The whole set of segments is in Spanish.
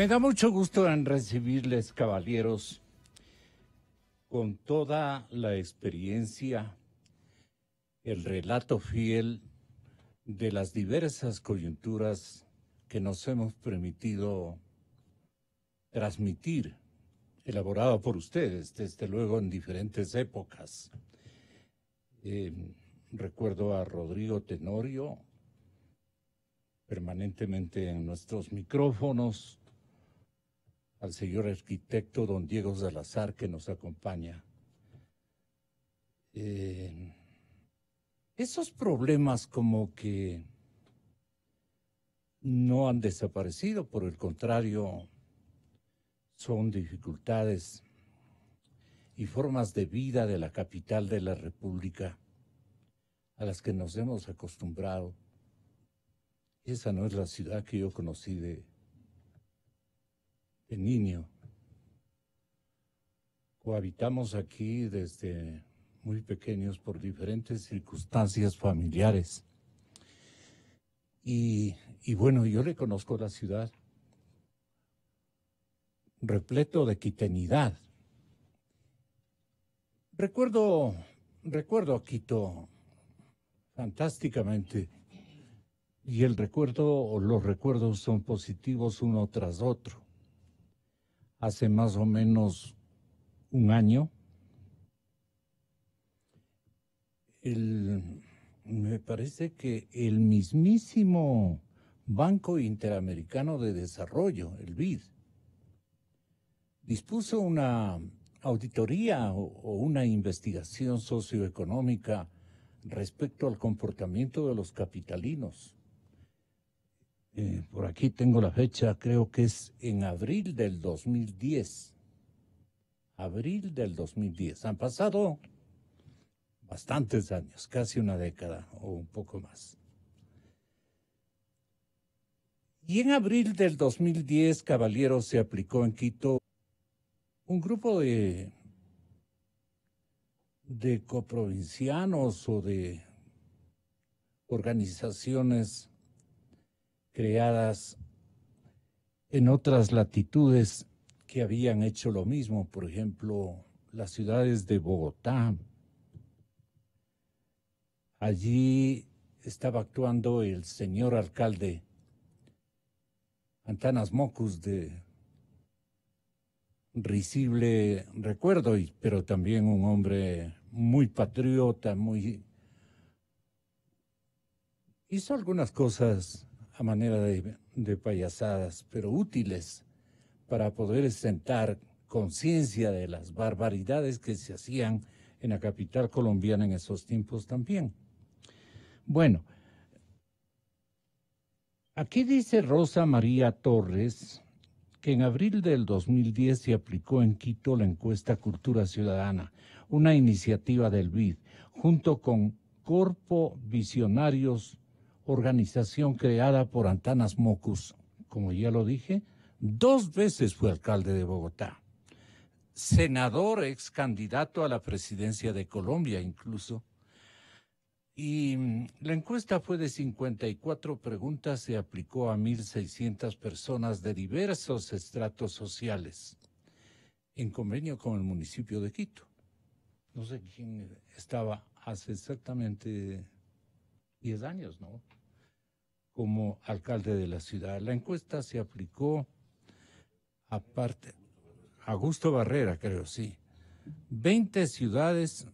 Me da mucho gusto en recibirles, caballeros, con toda la experiencia, el relato fiel de las diversas coyunturas que nos hemos permitido transmitir, elaborado por ustedes, desde luego en diferentes épocas. Recuerdo a Rodrigo Tenorio permanentemente en nuestros micrófonos, al señor arquitecto don Diego Salazar que nos acompaña. Esos problemas como que no han desaparecido, por el contrario, son dificultades y formas de vida de la capital de la República a las que nos hemos acostumbrado. Esa no es la ciudad que yo conocí de niño. Cohabitamos aquí desde muy pequeños por diferentes circunstancias familiares. Y bueno, yo le conozco la ciudad repleto de quiteñidad. Recuerdo a Quito fantásticamente, y el recuerdo o los recuerdos son positivos uno tras otro. Hace más o menos un año, me parece que el mismísimo Banco Interamericano de Desarrollo, el BID, dispuso una auditoría o una investigación socioeconómica respecto al comportamiento de los capitalinos. Por aquí tengo la fecha, creo que es en abril del 2010. Abril del 2010. Han pasado bastantes años, casi una década o un poco más. Y en abril del 2010, caballeros, se aplicó en Quito un grupo de coprovincianos o de organizaciones creadas en otras latitudes que habían hecho lo mismo. Por ejemplo, las ciudades de Bogotá. Allí estaba actuando el señor alcalde Antanas Mockus, de risible recuerdo, pero también un hombre muy patriota, hizo algunas cosas a manera de payasadas, pero útiles para poder sentar conciencia de las barbaridades que se hacían en la capital colombiana en esos tiempos también. Bueno, aquí dice Rosa María Torres que en abril del 2010 se aplicó en Quito la encuesta Cultura Ciudadana, una iniciativa del BID, junto con Corpo Visionarios, organización creada por Antanas Mockus. Como ya lo dije, 2 veces fue alcalde de Bogotá, senador, ex candidato a la presidencia de Colombia incluso. Y la encuesta fue de 54 preguntas, se aplicó a 1.600 personas de diversos estratos sociales, en convenio con el municipio de Quito. No sé quién estaba hace exactamente 10 años, ¿no?, como alcalde de la ciudad. La encuesta se aplicó, aparte, Augusto Barrera, creo, sí. 20 ciudades,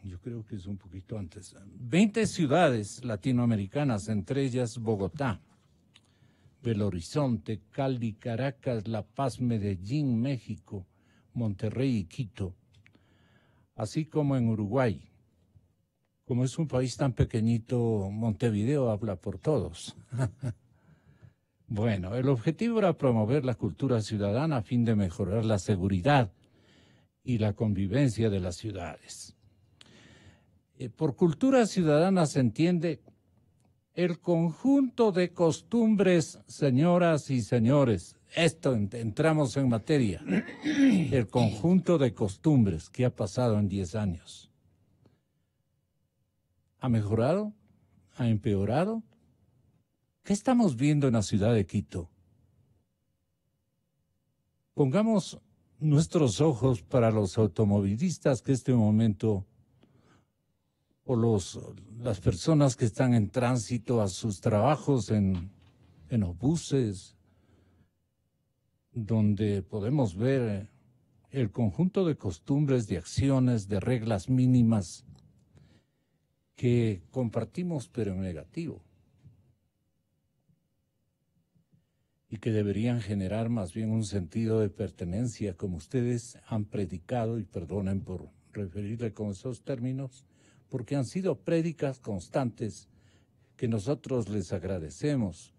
yo creo que es un poquito antes, 20 ciudades latinoamericanas, entre ellas Bogotá, Belo Horizonte, Cali, Caracas, La Paz, Medellín, México, Monterrey y Quito, así como en Uruguay. Como es un país tan pequeñito, Montevideo habla por todos. Bueno, el objetivo era promover la cultura ciudadana a fin de mejorar la seguridad y la convivencia de las ciudades. Por cultura ciudadana se entiende el conjunto de costumbres, señoras y señores. Entramos en materia. El conjunto de costumbres que ha pasado en 10 años. ¿Ha mejorado? ¿Ha empeorado? ¿Qué estamos viendo en la ciudad de Quito? Pongamos nuestros ojos para los automovilistas que este momento, o las personas que están en tránsito a sus trabajos en los buses, donde podemos ver el conjunto de costumbres, de acciones, de reglas mínimas que compartimos pero en negativo y que deberían generar más bien un sentido de pertenencia, como ustedes han predicado, y perdonen por referirle con esos términos, porque han sido prédicas constantes que nosotros les agradecemos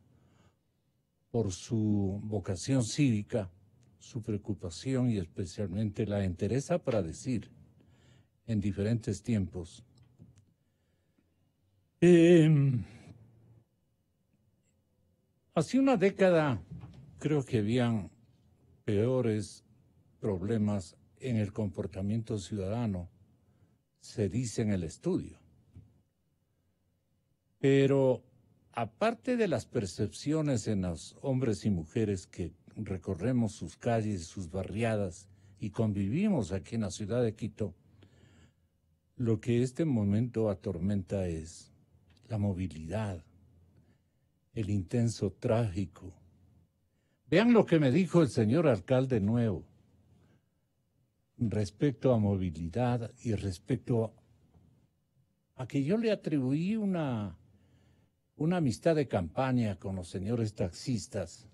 por su vocación cívica, su preocupación y especialmente la entereza para decir en diferentes tiempos. Hace una década creo que habían peores problemas en el comportamiento ciudadano, se dice en el estudio. Pero aparte de las percepciones en los hombres y mujeres que recorremos sus calles, sus barriadas y convivimos aquí en la ciudad de Quito, lo que este momento atormenta es la movilidad, el intenso tráfico. Vean lo que me dijo el señor alcalde nuevo respecto a movilidad y respecto a que yo le atribuí una amistad de campaña con los señores taxistas.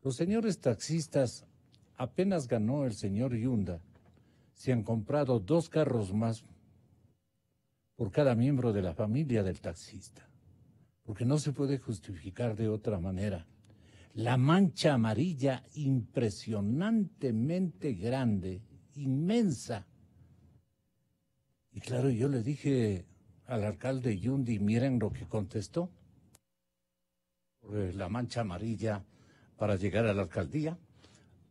Los señores taxistas, apenas ganó el señor Yunda, se han comprado 2 carros más por cada miembro de la familia del taxista, porque no se puede justificar de otra manera. La mancha amarilla impresionantemente grande, inmensa. Y claro, yo le dije al alcalde Yundi, miren lo que contestó. La mancha amarilla para llegar a la alcaldía,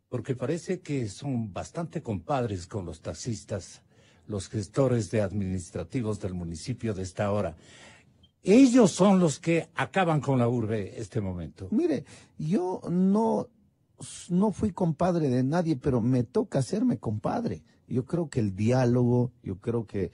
porque parece que son bastante compadres con los taxistas, los gestores de administrativos del municipio de esta hora. Ellos son los que acaban con la urbe este momento. Mire, yo no fui compadre de nadie, pero me toca hacerme compadre. Yo creo que el diálogo, yo creo que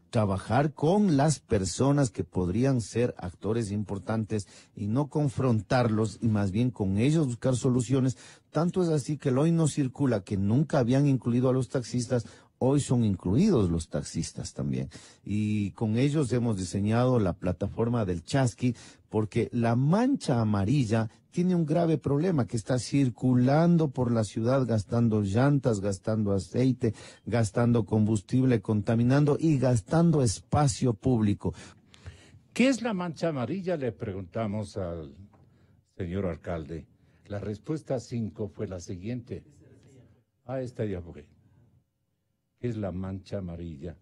trabajar con las personas que podrían ser actores importantes y no confrontarlos y más bien con ellos buscar soluciones. Tanto es así que el hoy no circula, que nunca habían incluido a los taxistas. Hoy son incluidos los taxistas también. Y con ellos hemos diseñado la plataforma del Chasqui, porque la mancha amarilla tiene un grave problema, que está circulando por la ciudad gastando llantas, gastando aceite, gastando combustible, contaminando y gastando espacio público. ¿Qué es la mancha amarilla? Le preguntamos al señor alcalde. La respuesta 5 fue la siguiente. Esta ya fue. ¿Qué es la mancha amarilla?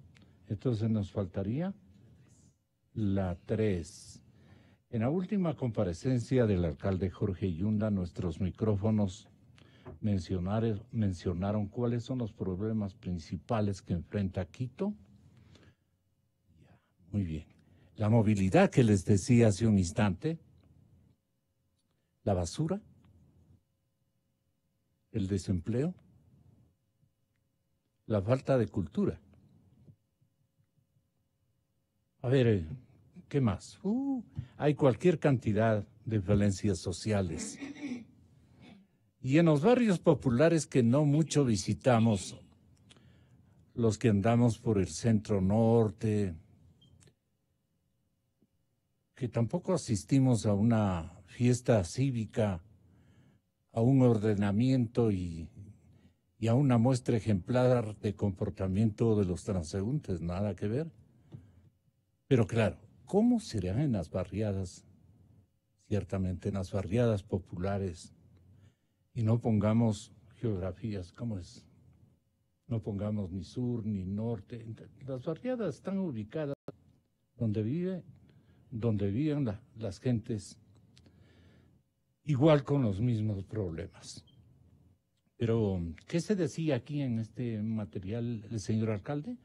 Entonces nos faltaría la 3. En la última comparecencia del alcalde Jorge Yunda, nuestros micrófonos mencionaron cuáles son los problemas principales que enfrenta Quito. Muy bien. La movilidad que les decía hace un instante, la basura, el desempleo, la falta de cultura. A ver, ¿qué más? Hay cualquier cantidad de violencias sociales. Y en los barrios populares que no mucho visitamos, los que andamos por el centro norte, que tampoco asistimos a una fiesta cívica, a un ordenamiento y a una muestra ejemplar de comportamiento de los transeúntes, nada que ver. Pero claro, ¿cómo será en las barriadas? Ciertamente en las barriadas populares. Y no pongamos geografías, ¿cómo es? No pongamos ni sur ni norte. Las barriadas están ubicadas donde viven las gentes, igual con los mismos problemas. Pero, ¿qué se decía aquí en este material el señor alcalde?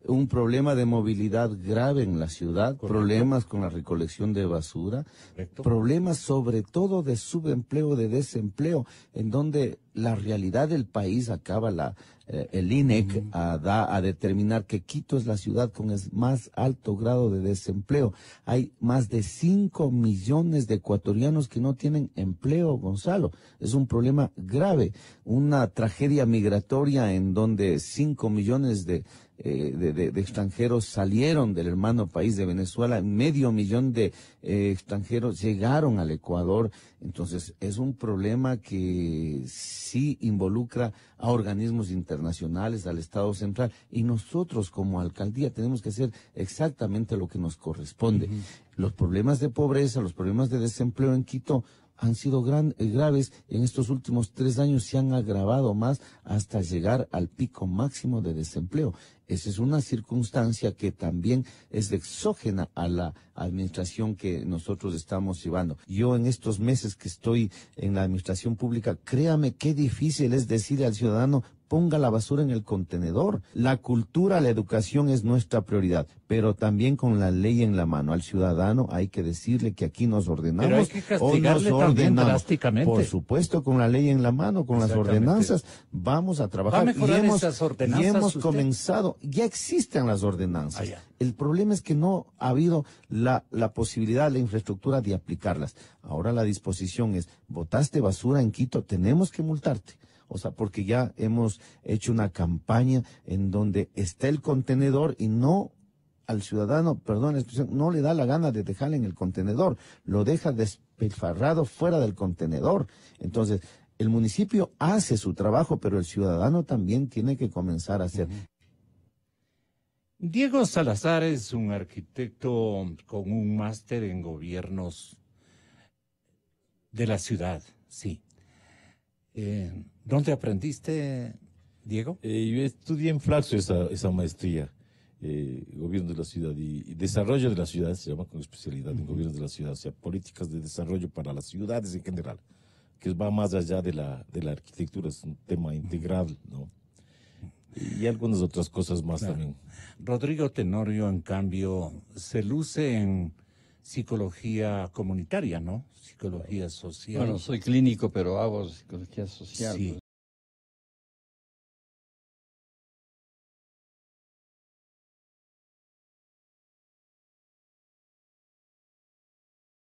Un problema de movilidad grave en la ciudad, Correcto. Problemas con la recolección de basura, Correcto. Problemas sobre todo de subempleo, de desempleo, en donde la realidad del país acaba el INEC a determinar que Quito es la ciudad con el más alto grado de desempleo. Hay más de 5 millones de ecuatorianos que no tienen empleo, Gonzalo. Es un problema grave, una tragedia migratoria en donde 5 millones de extranjeros salieron del hermano país de Venezuela, 500,000 de extranjeros llegaron al Ecuador. Entonces es un problema que sí involucra a organismos internacionales, al Estado central, y nosotros como alcaldía tenemos que hacer exactamente lo que nos corresponde. Los problemas de pobreza, los problemas de desempleo en Quito han sido graves. En estos últimos 3 años se han agravado más hasta llegar al pico máximo de desempleo. Esa es una circunstancia que también es exógena a la administración que nosotros estamos llevando. Yo en estos meses que estoy en la administración pública, créame qué difícil es decirle al ciudadano: ponga la basura en el contenedor. La cultura, la educación es nuestra prioridad, pero también con la ley en la mano. Al ciudadano hay que decirle que aquí nos ordenamos. Pero hay que castigarle o nos también ordenamos. drásticamente. Por supuesto, con la ley en la mano, con las ordenanzas, vamos a trabajar. ¿Va a mejorar esas ordenanzas y hemos usted? comenzado, ya existen las ordenanzas. El problema es que no ha habido la posibilidad, la infraestructura de aplicarlas. Ahora la disposición es: botaste basura en Quito, tenemos que multarte. O sea, porque ya hemos hecho una campaña en donde está el contenedor y no al ciudadano, perdón la expresión, no le da la gana de dejarle en el contenedor, lo deja despilfarrado fuera del contenedor. Entonces, el municipio hace su trabajo, pero el ciudadano también tiene que comenzar a hacer. Diego Salazar es un arquitecto con un máster en gobiernos de la ciudad, sí. ¿Dónde aprendiste, Diego? Yo estudié en Flaxo esa maestría, gobierno de la ciudad y desarrollo de la ciudad, se llama, con especialidad en gobierno de la ciudad, o sea, políticas de desarrollo para las ciudades en general, que va más allá de la arquitectura, es un tema integral, ¿no? Y algunas otras cosas más también. Rodrigo Tenorio, en cambio, se luce en psicología comunitaria, ¿no? Psicología social. Bueno, soy clínico, pero hago psicología social. Sí.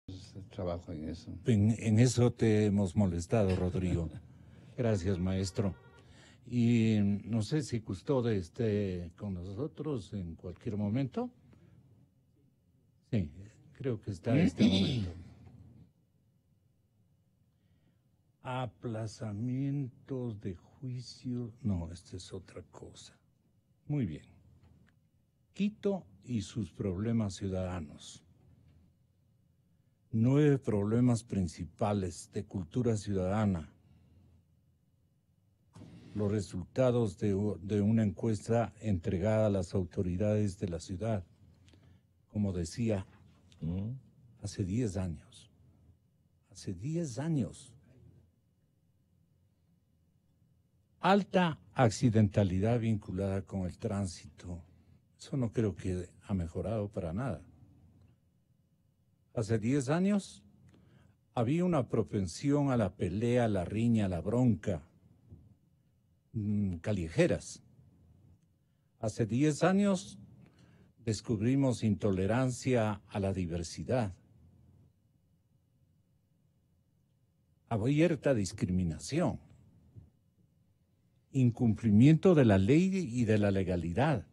Pues, trabajo en eso. En eso te hemos molestado, Rodrigo. Gracias, maestro. Y no sé si Custode esté con nosotros en cualquier momento. Sí, creo que está en este momento. Aplazamientos de juicio. No, esta es otra cosa. Muy bien. Quito y sus problemas ciudadanos. 9 problemas principales de cultura ciudadana. Los resultados de una encuesta entregada a las autoridades de la ciudad. Como decía, hace 10 años. Hace 10 años. Alta accidentalidad vinculada con el tránsito. Eso no creo que ha mejorado para nada. Hace 10 años había una propensión a la pelea, a la riña, a la bronca, callejeras. Hace 10 años descubrimos intolerancia a la diversidad, abierta discriminación, incumplimiento de la ley y de la legalidad.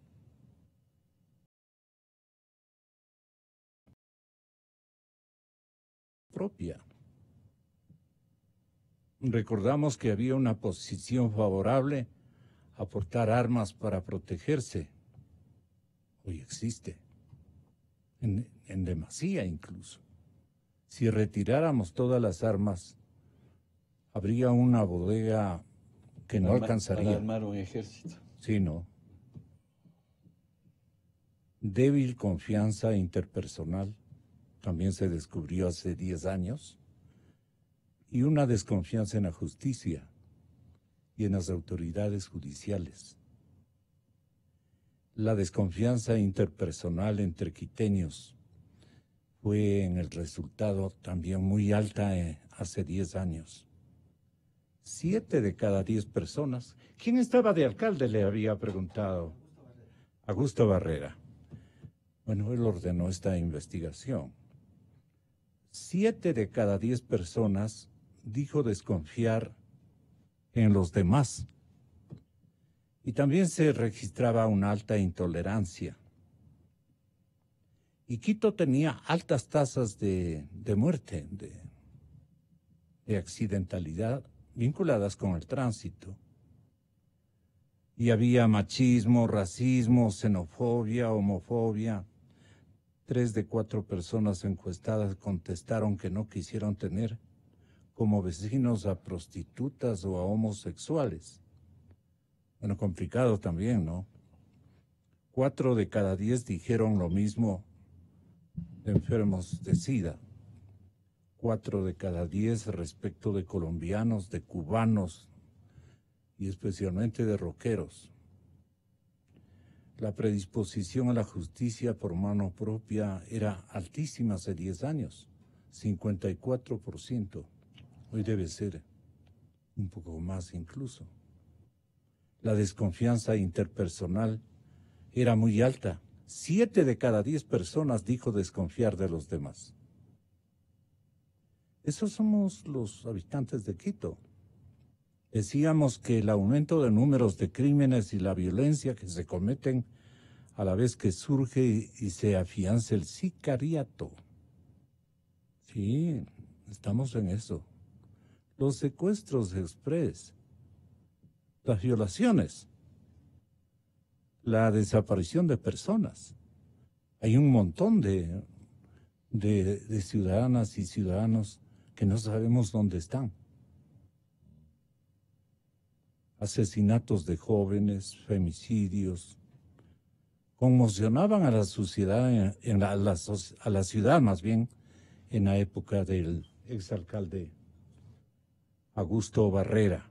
Propia. Recordamos que había una posición favorable a portar armas para protegerse. Hoy existe, en demasía incluso. Si retiráramos todas las armas, habría una bodega que no alcanzaría. Para armar un ejército. Sí, no. Débil confianza interpersonal, también se descubrió hace 10 años, y una desconfianza en la justicia y en las autoridades judiciales. La desconfianza interpersonal entre quiteños fue en el resultado también muy alta hace 10 años. 7 de cada 10 personas. ¿Quién estaba de alcalde? Le había preguntado. Augusto Barrera. Bueno, él ordenó esta investigación. 7 de cada 10 personas dijo desconfiar en los demás. Y también se registraba una alta intolerancia. Y Quito tenía altas tasas de muerte, de accidentalidad vinculadas con el tránsito. Y había machismo, racismo, xenofobia, homofobia. 3 de 4 personas encuestadas contestaron que no quisieron tener como vecinos a prostitutas o a homosexuales. Bueno, complicado también, ¿no? 4 de cada 10 dijeron lo mismo de enfermos de SIDA. 4 de cada 10 respecto de colombianos, de cubanos y especialmente de rockeros. La predisposición a la justicia por mano propia era altísima hace 10 años, 54%. Hoy debe ser un poco más incluso. La desconfianza interpersonal era muy alta. 7 de cada 10 personas dijo desconfiar de los demás. Esos somos los habitantes de Quito. Decíamos que el aumento de números de crímenes y la violencia que se cometen a la vez que surge y se afianza el sicariato. Sí, estamos en eso. Los secuestros express, las violaciones, la desaparición de personas. Hay un montón de ciudadanas y ciudadanos que no sabemos dónde están. Asesinatos de jóvenes, femicidios, conmocionaban a la sociedad, a la ciudad más bien, en la época del exalcalde Augusto Barrera.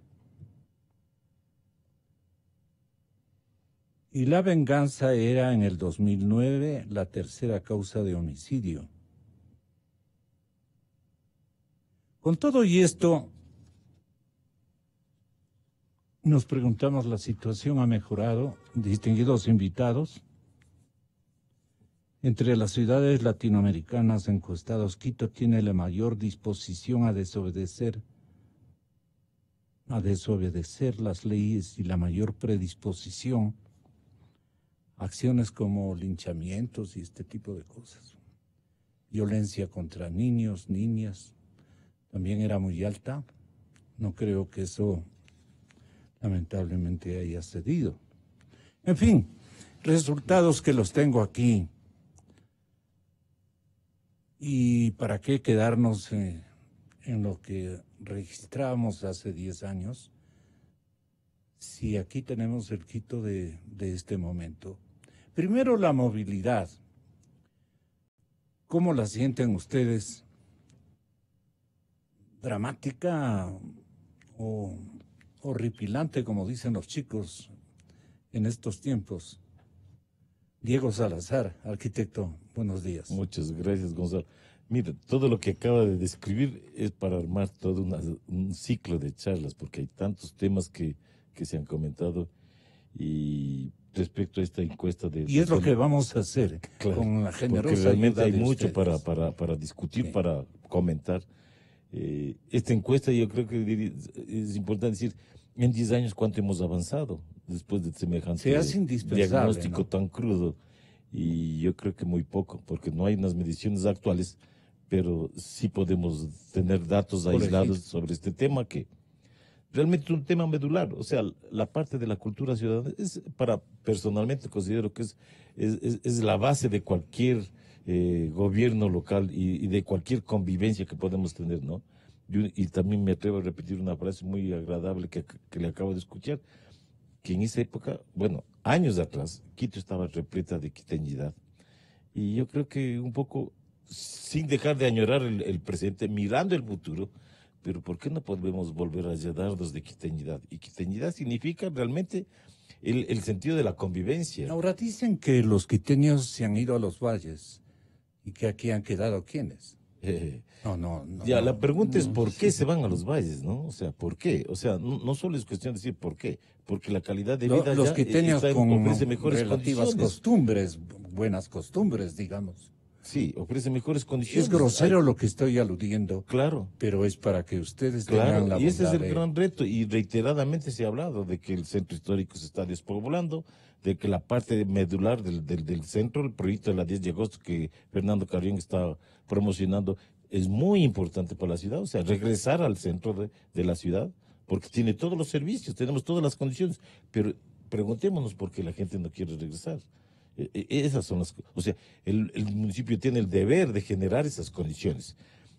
Y la venganza era en el 2009 la tercera causa de homicidio. Con todo y esto, nos preguntamos, ¿la situación ha mejorado? Distinguidos invitados, entre las ciudades latinoamericanas encuestadas, Quito tiene la mayor disposición a desobedecer las leyes y la mayor predisposición a acciones como linchamientos y este tipo de cosas. Violencia contra niños, niñas, también era muy alta. No creo que eso lamentablemente haya cedido. En fin, resultados que los tengo aquí. ¿Y para qué quedarnos en lo que registramos hace 10 años? Si aquí tenemos el Quito de este momento. Primero, la movilidad. ¿Cómo la sienten ustedes? ¿Dramática o horripilante, como dicen los chicos en estos tiempos? Diego Salazar, arquitecto, buenos días. Muchas gracias, Gonzalo. Mira, todo lo que acaba de describir es para armar todo un ciclo de charlas, porque hay tantos temas que se han comentado. Y respecto a esta encuesta de... Y es lo que vamos a hacer, claro, con la generosa porque realmente hay mucho ustedes para discutir, sí, para comentar. Esta encuesta, yo creo que es importante decir, en 10 años cuánto hemos avanzado después de semejante diagnóstico, ¿no?, tan crudo. Y yo creo que muy poco, porque no hay unas mediciones actuales, pero sí podemos tener datos aislados sobre este tema, que realmente es un tema medular. O sea, la parte de la cultura ciudadana personalmente considero que es la base de cualquier gobierno local y de cualquier convivencia que podemos tener, ¿no? Y también me atrevo a repetir una frase muy agradable que le acabo de escuchar, que en esa época, bueno, años atrás, Quito estaba repleta de quiteñidad. Y yo creo que un poco, sin dejar de añorar el presente, mirando el futuro, pero ¿por qué no podemos volver a llenarnos de quiteñidad? Y quiteñidad significa realmente el sentido de la convivencia. Ahora dicen que los quiteños se han ido a los valles y que aquí han quedado ¿quiénes? No. Ya, la pregunta es no, ¿por sí. qué se van a los valles, no? O sea, ¿por qué? O sea, no solo es cuestión de decir por qué, porque la calidad de vida Los ya quiteños con ofrece mejores relativas condiciones. costumbres, buenas costumbres, digamos. Sí, ofrece mejores condiciones. Es grosero lo que estoy aludiendo, Claro. pero es para que ustedes tengan la Claro, y ese es bondad el de- gran reto, y reiteradamente se ha hablado de que el centro histórico se está despoblando, de que la parte medular del centro, el proyecto de la 10 de agosto que Fernando Carrión está promocionando, es muy importante para la ciudad, o sea, regresar al centro de la ciudad, porque tiene todos los servicios, tenemos todas las condiciones, pero preguntémonos por qué la gente no quiere regresar. Esas son las, o sea, el municipio tiene el deber de generar esas condiciones.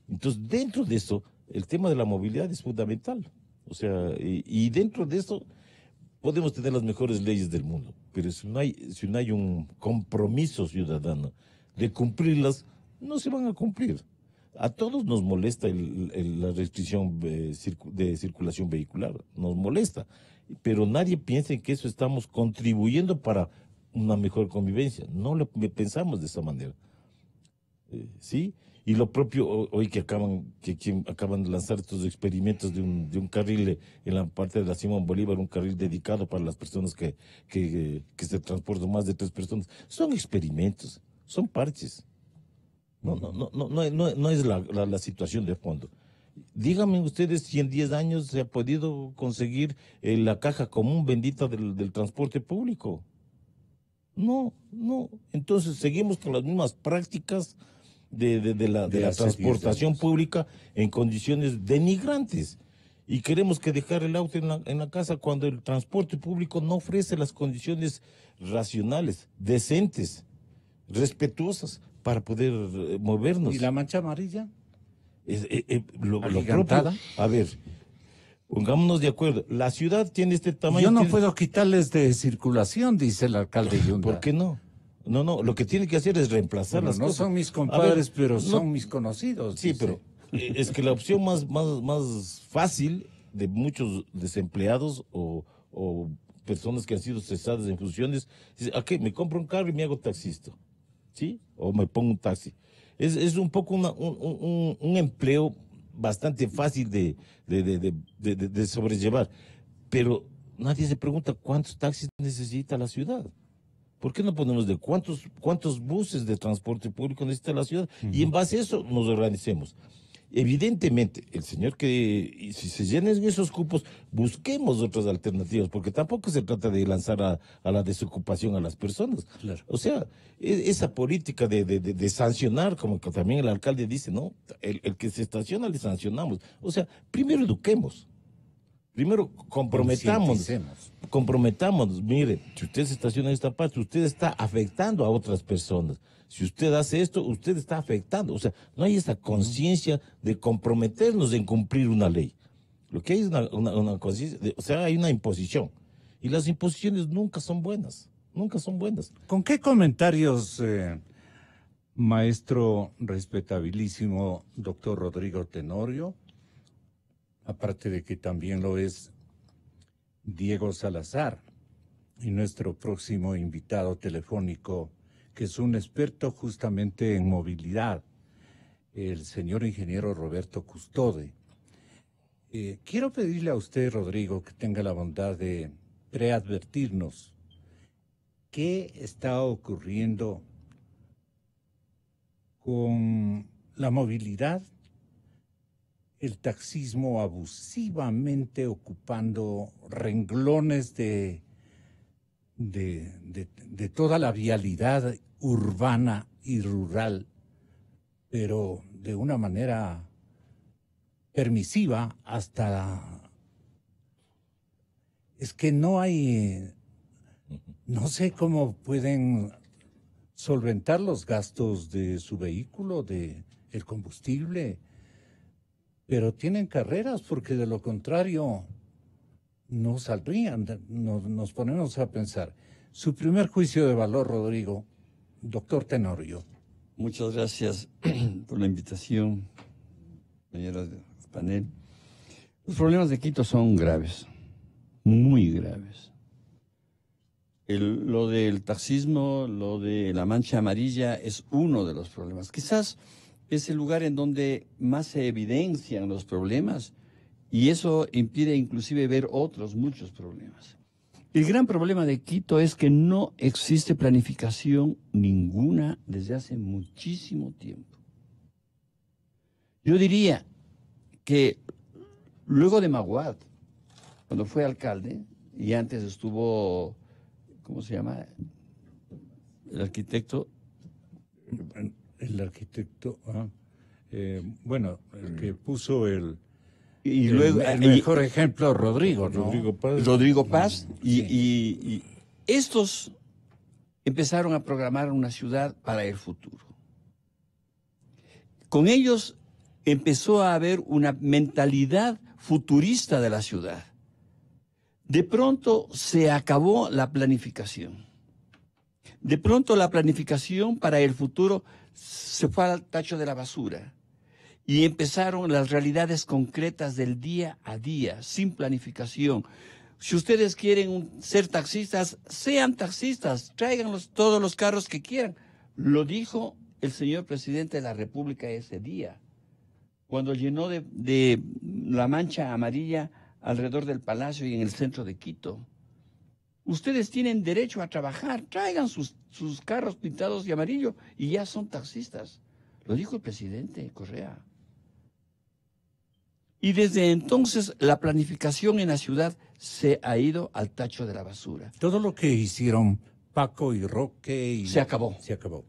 Entonces, dentro de eso, el tema de la movilidad es fundamental. O sea, y dentro de eso podemos tener las mejores leyes del mundo, pero si no hay un compromiso ciudadano de cumplirlas, no se van a cumplir. A todos nos molesta la restricción de circulación vehicular, nos molesta, pero nadie piensa en que eso estamos contribuyendo para una mejor convivencia. No lo pensamos de esa manera. ¿Sí? Y lo propio hoy que acaban de lanzar estos experimentos de un carril en la parte de la Simón Bolívar, un carril dedicado para las personas que se transportan más de 3 personas. Son experimentos, son parches. No es la situación de fondo. Díganme ustedes si en 10 años se ha podido conseguir la caja común bendita del transporte público. No. Entonces seguimos con las mismas prácticas de la transportación pública en condiciones denigrantes. Y queremos que dejar el auto en la casa cuando el transporte público no ofrece las condiciones racionales, decentes, respetuosas para poder movernos. ¿Y la mancha amarilla? Lo propio, ¿Agigantada? a ver, pongámonos de acuerdo. La ciudad tiene este tamaño. Yo no puedo quitarles de circulación, dice el alcalde Yunda. ¿Por qué no? No, lo que tiene que hacer es reemplazar Bueno, las no cosas. son mis compadres, pero no- son mis conocidos. Sí, dice. pero es que la opción más fácil de muchos desempleados o personas que han sido cesadas en funciones, es, ¿a qué? Me compro un carro y me hago taxista, ¿sí? O me pongo un taxi. Es un poco un empleo bastante fácil de sobrellevar, pero nadie se pregunta cuántos taxis necesita la ciudad. ¿Por qué no ponemos de cuántos buses de transporte público necesita la ciudad? Y en base a eso nos organicemos. Evidentemente, el señor y si se llenen esos cupos, busquemos otras alternativas, porque tampoco se trata de lanzar a la desocupación a las personas. Claro. O sea, esa política de sancionar, como que también el alcalde dice, ¿no? El que se estaciona le sancionamos. O sea, primero eduquemos. Primero comprometamos, mire, si usted se estaciona en esta parte, usted está afectando a otras personas. Si usted hace esto, usted está afectando. O sea, no hay esa conciencia de comprometernos en cumplir una ley. Lo que hay es una conciencia, o sea, hay una imposición. Y las imposiciones nunca son buenas, nunca son buenas. ¿Con qué comentarios, maestro respetabilísimo doctor Rodrigo Tenorio, aparte de que también lo es Diego Salazar, y nuestro próximo invitado telefónico, que es un experto justamente en movilidad, el señor ingeniero Roberto Custode? Quiero pedirle a usted, Rodrigo, que tenga la bondad de preadvertirnos qué está ocurriendo con la movilidad, el taxismo abusivamente ocupando renglones de toda la vialidad urbana y rural, pero de una manera permisiva hasta... Es que no hay... No sé cómo pueden solventar los gastos de su vehículo, de el combustible, pero tienen carreras porque de lo contrario no saldrían. Nos ponemos a pensar. Su primer juicio de valor, Rodrigo, doctor Tenorio. Muchas gracias por la invitación, compañeros del panel. Los problemas de Quito son graves, muy graves. lo del taxismo, lo de la mancha amarilla es uno de los problemas. Quizás es el lugar en donde más se evidencian los problemas y eso impide inclusive ver otros muchos problemas. El gran problema de Quito es que no existe planificación ninguna desde hace muchísimo tiempo. Yo diría que luego de Maguad, cuando fue alcalde, y antes estuvo, ¿cómo se llama? El arquitecto. El arquitecto, bueno, el que puso el mejor ejemplo, Rodrigo, ¿no? Rodrigo Paz, Sí. y estos empezaron a programar una ciudad para el futuro. Con ellos empezó a haber una mentalidad futurista de la ciudad. De pronto se acabó la planificación. De pronto la planificación para el futuro se fue al tacho de la basura y empezaron las realidades concretas del día a día, sin planificación. Si ustedes quieren ser taxistas, sean taxistas, traigan todos los carros que quieran. Lo dijo el señor presidente de la República ese día, cuando llenó de la mancha amarilla alrededor del palacio y en el centro de Quito. Ustedes tienen derecho a trabajar, traigan sus carros pintados de amarillo y ya son taxistas. Lo dijo el presidente Correa. Y desde entonces la planificación en la ciudad se ha ido al tacho de la basura. Todo lo que hicieron Paco y Roque Se acabó. Se acabó.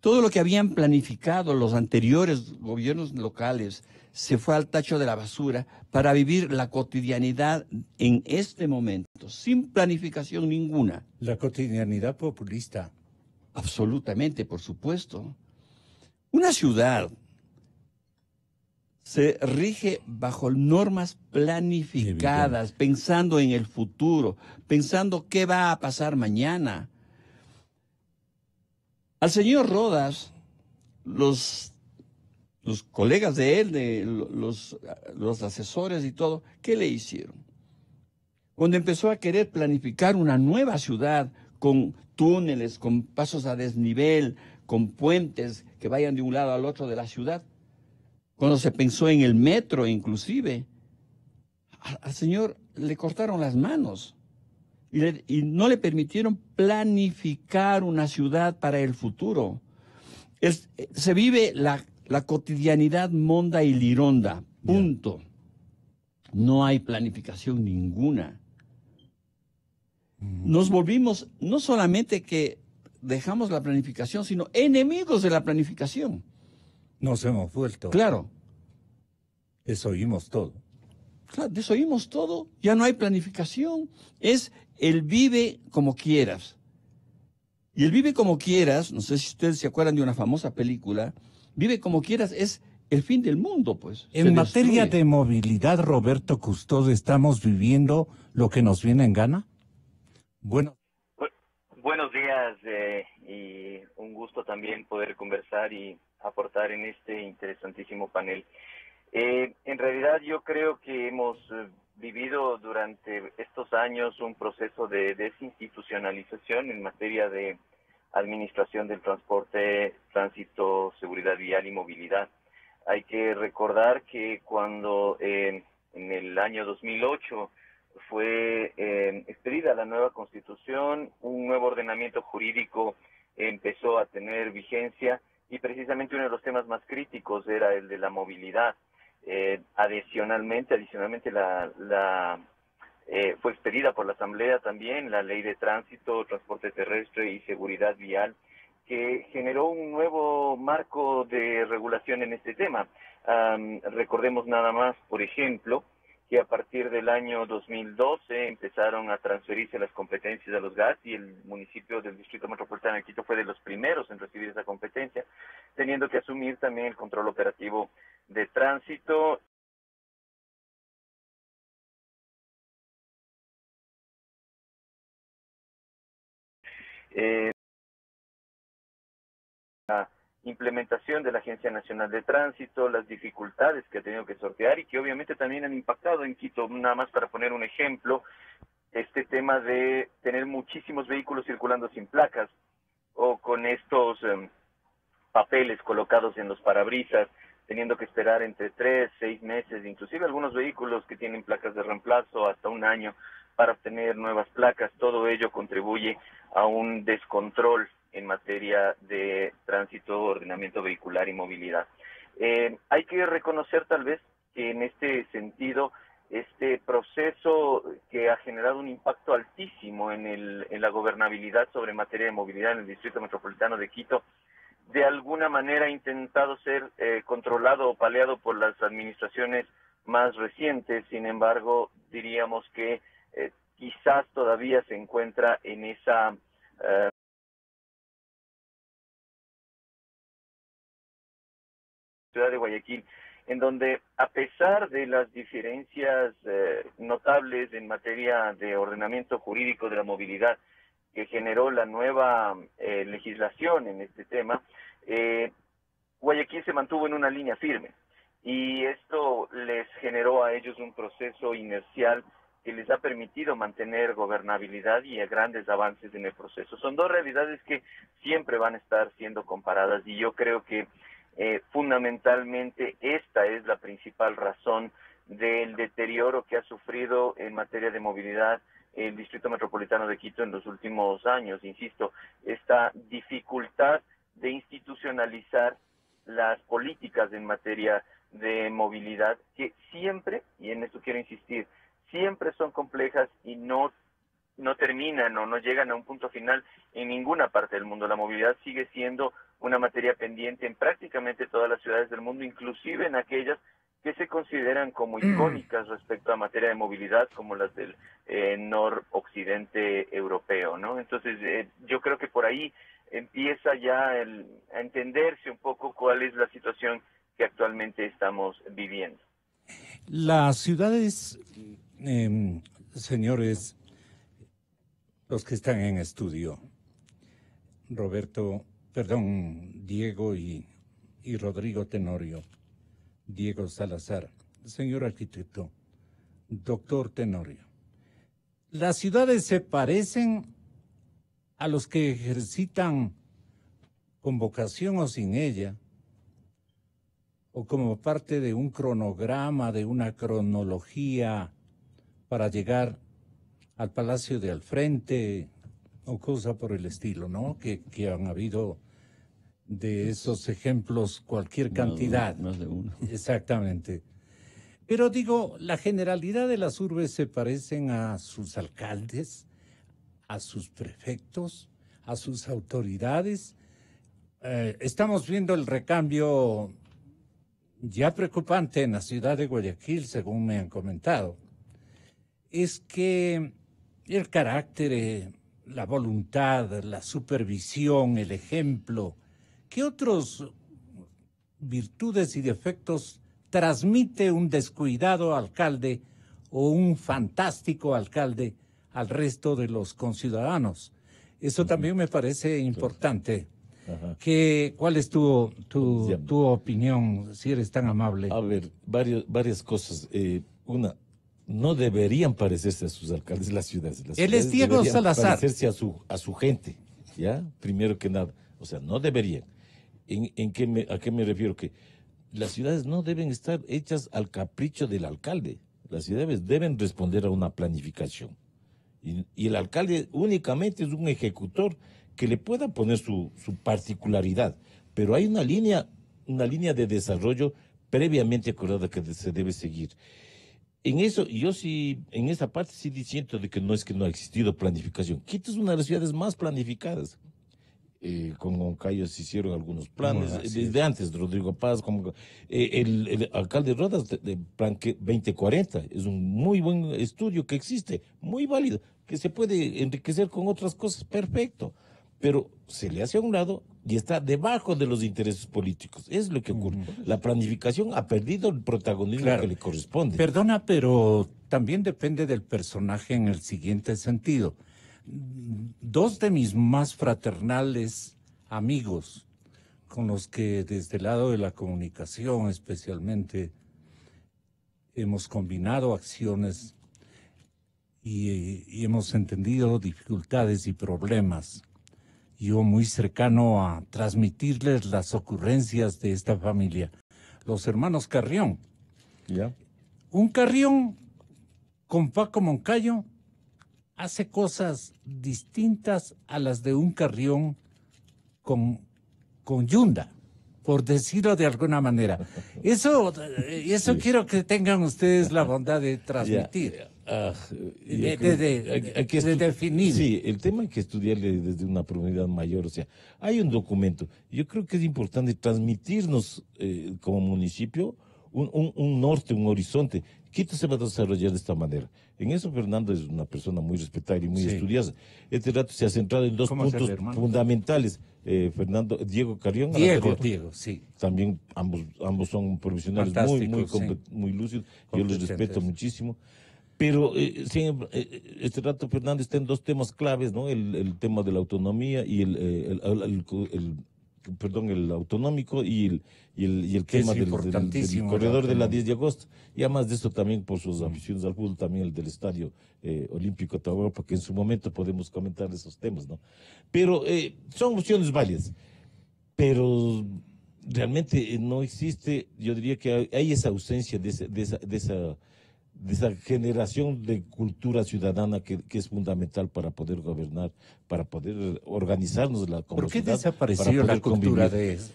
Todo lo que habían planificado los anteriores gobiernos locales se fue al tacho de la basura para vivir la cotidianidad en este momento, sin planificación ninguna. La cotidianidad populista. Absolutamente, por supuesto. Una ciudad se rige bajo normas planificadas, pensando en el futuro, pensando qué va a pasar mañana. Al señor Rodas, los colegas de él, los asesores y todo, ¿qué le hicieron? Cuando empezó a querer planificar una nueva ciudad con túneles, con pasos a desnivel, con puentes que vayan de un lado al otro de la ciudad, cuando se pensó en el metro inclusive, al señor le cortaron las manos y no le permitieron planificar una ciudad para el futuro. Se vive la cotidianidad monda y lironda, punto. No hay planificación ninguna. Nos volvimos, no solamente que dejamos la planificación, sino enemigos de la planificación. Nos hemos vuelto. Claro. Desoímos todo. Claro, desoímos todo, ya no hay planificación. Es el vive como quieras. Y el vive como quieras, no sé si ustedes se acuerdan de una famosa película, vive como quieras es el fin del mundo, pues. En materia de movilidad, Roberto Custode, ¿estamos viviendo lo que nos viene en gana? Bueno. Buenos días y un gusto también poder conversar y aportar en este interesantísimo panel. En realidad yo creo que hemos vivido durante estos años un proceso de desinstitucionalización en materia de administración del transporte, tránsito, seguridad vial y movilidad. Hay que recordar que cuando en el año 2008 fue expedida la nueva Constitución, un nuevo ordenamiento jurídico empezó a tener vigencia y precisamente uno de los temas más críticos era el de la movilidad. Adicionalmente fue expedida por la Asamblea también la Ley de Tránsito, Transporte Terrestre y Seguridad Vial, que generó un nuevo marco de regulación en este tema. Recordemos nada más, por ejemplo, que a partir del año 2012 empezaron a transferirse las competencias a los GATS y el municipio del Distrito Metropolitano de Quito fue de los primeros en recibir esa competencia, teniendo que asumir también el control operativo de tránsito. La implementación de la Agencia Nacional de Tránsito, las dificultades que ha tenido que sortear y que obviamente también han impactado en Quito, nada más para poner un ejemplo. este tema de tener muchísimos vehículos circulando sin placas o con estos papeles colocados en los parabrisas, teniendo que esperar entre 3, 6 meses, inclusive algunos vehículos que tienen placas de reemplazo hasta un año para obtener nuevas placas. Todo ello contribuye a un descontrol en materia de tránsito, ordenamiento vehicular y movilidad. Hay que reconocer tal vez que en este sentido, este proceso que ha generado un impacto altísimo en la gobernabilidad sobre materia de movilidad en el Distrito Metropolitano de Quito, de alguna manera ha intentado ser controlado o paliado por las administraciones más recientes. Sin embargo, diríamos que quizás todavía se encuentra en esa ciudad de Guayaquil, en donde a pesar de las diferencias notables en materia de ordenamiento jurídico de la movilidad que generó la nueva legislación en este tema, Guayaquil se mantuvo en una línea firme y esto les generó a ellos un proceso inercial que les ha permitido mantener gobernabilidad y grandes avances en el proceso. Son dos realidades que siempre van a estar siendo comparadas y yo creo que fundamentalmente esta es la principal razón del deterioro que ha sufrido en materia de movilidad el Distrito Metropolitano de Quito en los últimos años. Insisto, esta dificultad de institucionalizar las políticas en materia de movilidad que siempre, y en esto quiero insistir, siempre son complejas y no terminan o no llegan a un punto final en ninguna parte del mundo. La movilidad sigue siendo una materia pendiente en prácticamente todas las ciudades del mundo, inclusive en aquellas que se consideran como icónicas respecto a materia de movilidad, como las del noroccidente europeo, ¿no? Entonces, yo creo que por ahí empieza ya a entenderse un poco cuál es la situación que actualmente estamos viviendo. Las ciudades, señores, los que están en estudio, Diego y Rodrigo Tenorio, Diego Salazar, señor arquitecto, doctor Tenorio, ¿las ciudades se parecen a los que ejercitan con vocación o sin ella, o como parte de un cronograma, de una cronología para llegar al Palacio de al frente o cosa por el estilo, ¿no? Que han habido de esos ejemplos cualquier cantidad. Más de uno. Exactamente. Pero digo, la generalidad de las urbes se parecen a sus alcaldes, a sus prefectos, a sus autoridades. Estamos viendo el recambio ya preocupante en la ciudad de Guayaquil, según me han comentado. Es que el carácter, la voluntad, la supervisión, el ejemplo, ¿qué otros virtudes y defectos transmite un descuidado alcalde o un fantástico alcalde al resto de los conciudadanos? Eso también me parece importante. ¿Cuál es tu opinión, si eres tan amable? A ver, varias cosas. Una, no deberían parecerse a sus alcaldes las ciudades. Él es Diego Salazar. Parecerse a su gente, ¿ya? Primero que nada. O sea, no deberían. ¿A qué me refiero? Que las ciudades no deben estar hechas al capricho del alcalde. Las ciudades deben responder a una planificación. Y el alcalde únicamente es un ejecutor que le pueda poner su particularidad. Pero hay una línea de desarrollo previamente acordada que se debe seguir. En eso, yo sí, en esa parte sí siento de que no ha existido planificación. Quito es una de las ciudades más planificadas. Con Moncayo se hicieron algunos planes, desde antes de Rodrigo Paz, como el alcalde Rodas de Plan 2040, es un muy buen estudio que existe, muy válido, que se puede enriquecer con otras cosas, perfecto, pero se le hace a un lado y está debajo de los intereses políticos, es lo que ocurre. La planificación ha perdido el protagonismo que le corresponde. Perdona, pero también depende del personaje en el siguiente sentido. Dos de mis más fraternales amigos, con los que desde el lado de la comunicación especialmente hemos combinado acciones y hemos entendido dificultades y problemas. Yo muy cercano a transmitirles las ocurrencias de esta familia. Los hermanos Carrión. ¿Ya? Un Carrión con Paco Moncayo hace cosas distintas a las de un Carrión con Yunda, por decirlo de alguna manera. Eso Sí. quiero que tengan ustedes la bondad de transmitir. De definir. Sí, el tema hay que estudiarle desde una profundidad mayor. O sea, hay un documento. Yo creo que es importante transmitirnos como municipio un norte, un horizonte. Quito se va a desarrollar de esta manera. En eso Fernando es una persona muy respetable y muy Sí. estudiosa. Este rato se ha centrado en dos ¿Cómo es el puntos hermano? fundamentales. Diego Carrión. a la tarea. Diego, sí. También ambos son profesionales Fantásticos, muy lúcidos. Yo los Competentes. respeto muchísimo. Pero este rato Fernando está en dos temas claves, ¿no? El tema de la autonomía y el autonómico y el Que es tema del importantísimo, corredor el de la autonómico. 10 de agosto. Y además de eso también por sus aficiones al fútbol, también el del Estadio Olímpico Atahualpa, que en su momento podemos comentar esos temas, ¿no? Pero son opciones válidas. Pero realmente no existe, yo diría que hay esa ausencia de esa generación de cultura ciudadana que es fundamental para poder gobernar, para poder organizarnos como ¿Por qué sociedad, desapareció para la poder cultura convivir. de eso?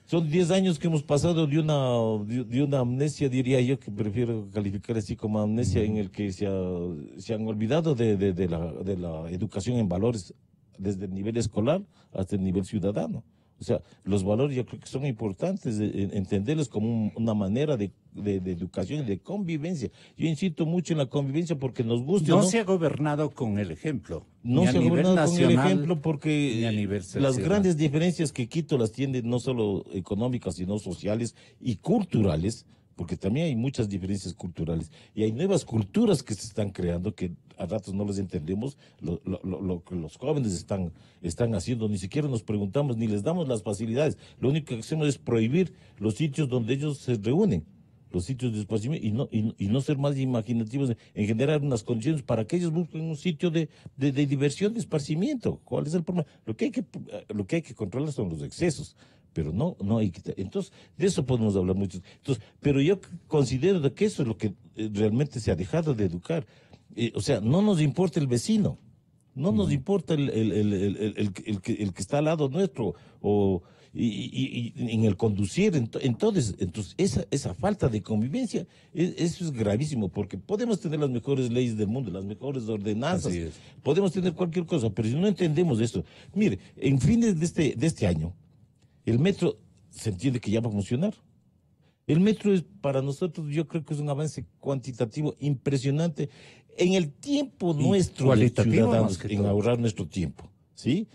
Son 10 años que hemos pasado de una amnesia, diría yo, que prefiero calificar así como amnesia, en el que se han olvidado de la educación en valores desde el nivel escolar hasta el nivel ciudadano. O sea, los valores yo creo que son importantes, entenderlos como una manera de educación y de convivencia. Yo insisto mucho en la convivencia porque nos gusta. No se ha gobernado con el ejemplo. No ni a se ha nivel gobernado con el nacional, ejemplo porque ni a nivel las seccional. grandes diferencias que Quito las tiene no solo económicas, sino sociales y culturales, porque también hay muchas diferencias culturales. Y hay nuevas culturas que se están creando que a ratos no les entendemos lo que los jóvenes están haciendo. Ni siquiera nos preguntamos ni les damos las facilidades. Lo único que hacemos es prohibir los sitios donde ellos se reúnen, los sitios de esparcimiento, y no ser más imaginativos en generar unas condiciones para que ellos busquen un sitio de diversión, de esparcimiento. ¿Cuál es el problema? Lo que hay que controlar son los excesos, pero no hay que... Entonces, de eso podemos hablar mucho. Entonces, pero yo considero de que eso es lo que realmente se ha dejado de educar. O sea, no nos importa el vecino, no nos importa el que está al lado nuestro, y en el conducir. Entonces esa falta de convivencia, eso es gravísimo, porque podemos tener las mejores leyes del mundo, las mejores ordenanzas, Así es. podemos tener cualquier cosa, pero si no entendemos esto, mire, en fines de este año, el metro se entiende que ya va a funcionar. El metro es para nosotros, yo creo que es un avance cuantitativo impresionante en el tiempo Y nuestro de cualitativo ciudadanos, más que en todo. ahorrar nuestro tiempo, ¿sí?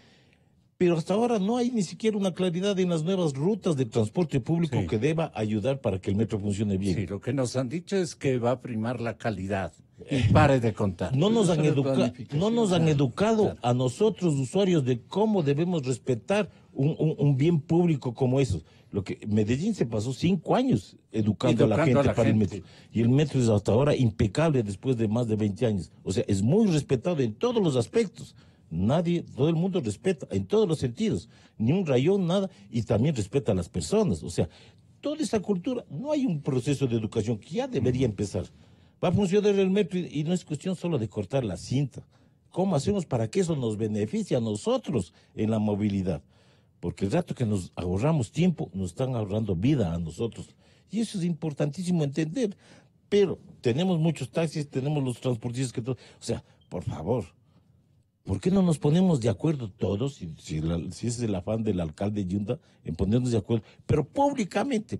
Pero hasta ahora no hay ni siquiera una claridad en las nuevas rutas de transporte público Sí. que deba ayudar para que el metro funcione bien. Sí, lo que nos han dicho es que va a primar la calidad. Y pare de contar. No nos Eso han es educado, planificación. a nosotros usuarios de cómo debemos respetar un bien público como eso. Lo que Medellín se pasó 5 años educando a la gente para el metro. Y el metro es hasta ahora impecable después de más de 20 años. O sea, es muy respetado en todos los aspectos. Todo el mundo respeta en todos los sentidos. Ni un rayón, nada. Y también respeta a las personas. O sea, toda esa cultura, no hay un proceso de educación que ya debería empezar. Va a funcionar el metro y no es cuestión solo de cortar la cinta. ¿Cómo hacemos para que eso nos beneficie a nosotros en la movilidad? Porque el rato que nos ahorramos tiempo, nos están ahorrando vida a nosotros. Y eso es importantísimo entender. Pero tenemos muchos taxis, tenemos los transportistas que todo. O sea, por favor, ¿por qué no nos ponemos de acuerdo todos, si ese es el afán del alcalde Yunda, en ponernos de acuerdo? Pero públicamente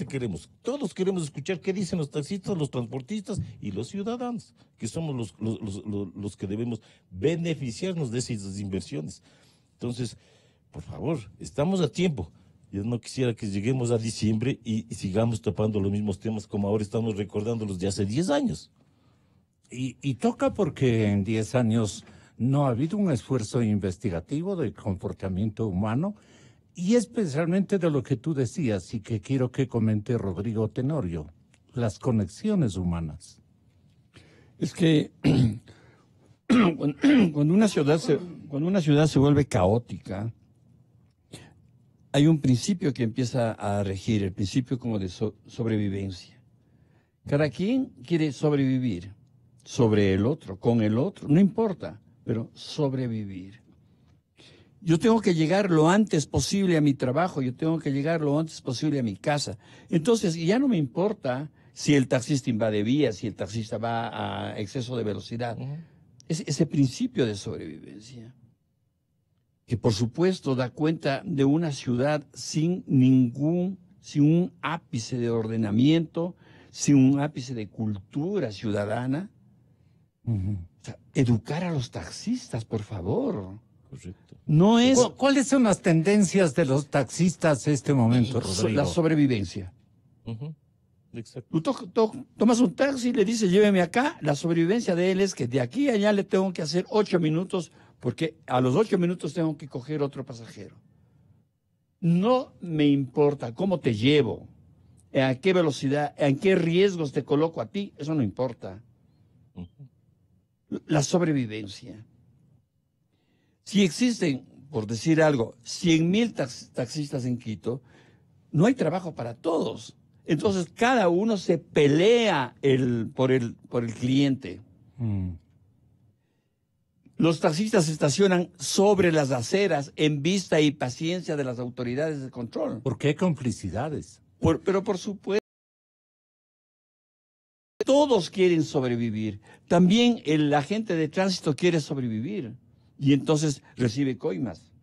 queremos, todos queremos escuchar qué dicen los taxistas, los transportistas y los ciudadanos, que somos los que debemos beneficiarnos de esas inversiones. Entonces, por favor, estamos a tiempo. Yo no quisiera que lleguemos a diciembre y sigamos topando los mismos temas como ahora estamos recordando los de hace 10 años. Y toca porque en 10 años no ha habido un esfuerzo investigativo del comportamiento humano y especialmente de lo que tú decías y que quiero que comente Rodrigo Tenorio, las conexiones humanas. Es que cuando una ciudad se vuelve caótica, hay un principio que empieza a regir, el principio como de sobrevivencia. Cada quien quiere sobrevivir sobre el otro, con el otro, no importa, pero sobrevivir. Yo tengo que llegar lo antes posible a mi trabajo, yo tengo que llegar lo antes posible a mi casa. Entonces, ya no me importa si el taxista invade vías, si el taxista va a exceso de velocidad. Es ese principio de sobrevivencia, que por supuesto da cuenta de una ciudad sin un ápice de ordenamiento, sin un ápice de cultura ciudadana. O sea, educar a los taxistas, por favor. Correcto. No es ¿Cuáles son las tendencias de los taxistas en este momento, Rodrigo? la sobrevivencia. Exacto. Tú tomas un taxi y le dices, lléveme acá. La sobrevivencia de él es que de aquí a allá le tengo que hacer 8 minutos, porque a los 8 minutos tengo que coger otro pasajero. No me importa cómo te llevo, a qué velocidad, en qué riesgos te coloco a ti, eso no importa. La sobrevivencia. Si existen, por decir algo, 100,000 taxistas en Quito, no hay trabajo para todos. Entonces, cada uno se pelea por el cliente. Los taxistas se estacionan sobre las aceras en vista y paciencia de las autoridades de control. ¿Por qué complicidades? Pero por supuesto, todos quieren sobrevivir. También el agente de tránsito quiere sobrevivir y entonces recibe coimas.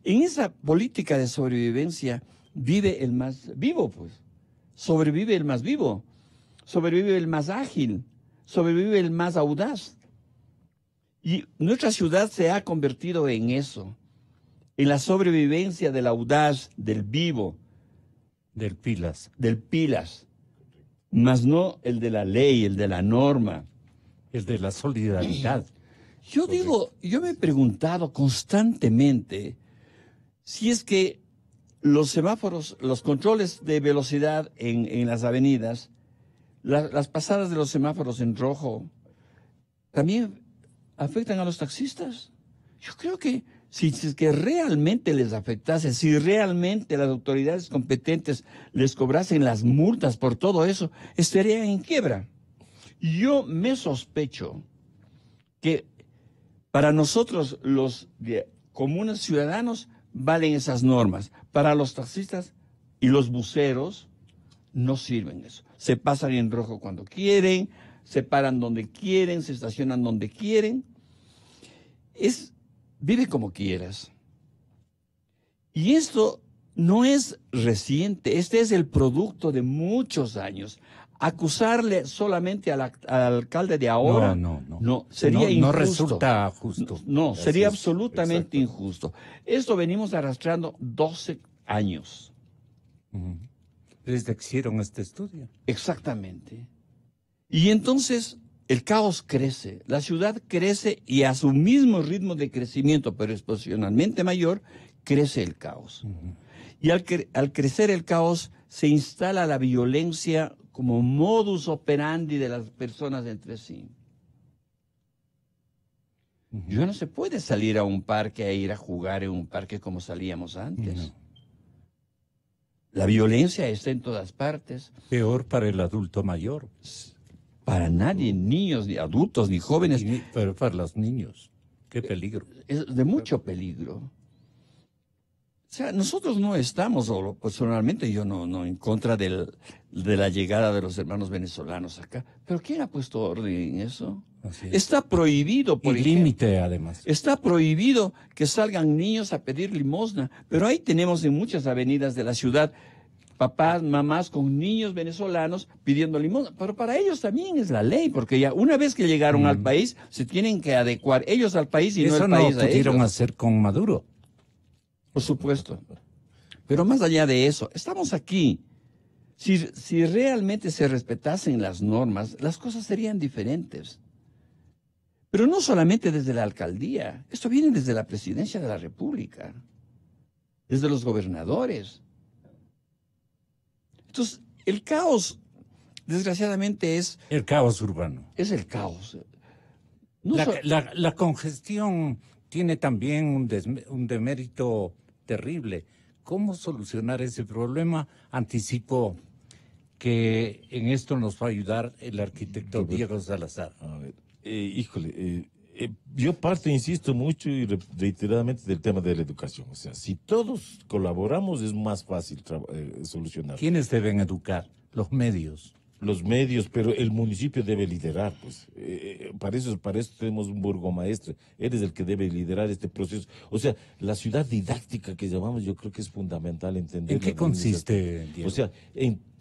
En esa política de sobrevivencia vive el más vivo, pues. Sobrevive el más vivo, sobrevive el más ágil, sobrevive el más audaz. Y nuestra ciudad se ha convertido en eso, en la sobrevivencia del audaz, del vivo. Del pilas. Del pilas, más no el de la ley, el de la norma. El de la solidaridad. Yo me he preguntado constantemente si es que los semáforos, los controles de velocidad en las avenidas, las pasadas de los semáforos en rojo, también afectan a los taxistas. Yo creo que si es que realmente les afectase, si realmente las autoridades competentes les cobrasen las multas por todo eso, estarían en quiebra. Yo me sospecho que para nosotros los comunes ciudadanos valen esas normas. Para los taxistas y los buceros no sirven eso. Se pasan en rojo cuando quieren, se paran donde quieren, se estacionan donde quieren. Vive como quieras. Y esto no es reciente, este es el producto de muchos años. Acusarle solamente al alcalde de ahora no sería injusto. No resulta justo. No, sería absolutamente exacto. injusto. Esto venimos arrastrando 12 años. Desde que hicieron este estudio. Exactamente. Y entonces el caos crece, la ciudad crece y a su mismo ritmo de crecimiento, pero exponencialmente mayor, crece el caos. Y al crecer el caos se instala la violencia como modus operandi de las personas entre sí. Ya no se puede salir a un parque a ir a jugar en un parque como salíamos antes. No. La violencia está en todas partes. Peor para el adulto mayor. Para nadie, niños, ni adultos, ni jóvenes. Pero para los niños. Qué peligro. Es de mucho peligro. O sea, nosotros no estamos, o personalmente yo no en contra de la llegada de los hermanos venezolanos acá. Pero ¿quién ha puesto orden en eso? Así es. Está prohibido, por Y ejemplo. límite, además. Está prohibido que salgan niños a pedir limosna. Pero ahí tenemos en muchas avenidas de la ciudad papás, mamás con niños venezolanos pidiendo limosna. Pero para ellos también es la ley, porque ya una vez que llegaron al país, se tienen que adecuar ellos al país y no Eso el país no a pudieron ellos. hacer con Maduro. Por supuesto. Pero más allá de eso, estamos aquí. Si realmente se respetasen las normas, las cosas serían diferentes. Pero no solamente desde la alcaldía, esto viene desde la presidencia de la República, desde los gobernadores. Entonces, el caos desgraciadamente el caos urbano. es el caos. La congestión tiene también un demérito terrible. ¿Cómo solucionar ese problema? Anticipo que en esto nos va a ayudar el arquitecto Diego Salazar. A ver, yo insisto mucho y reiteradamente del tema de la educación. O sea, si todos colaboramos es más fácil solucionar. ¿Quiénes deben educar? Los medios. Los medios, pero el municipio debe liderar, pues. Para eso tenemos un burgomaestre. Él es el que debe liderar este proceso. O sea, la ciudad didáctica que llamamos, yo creo que es fundamental entender. ¿En qué consiste, Diego? O sea,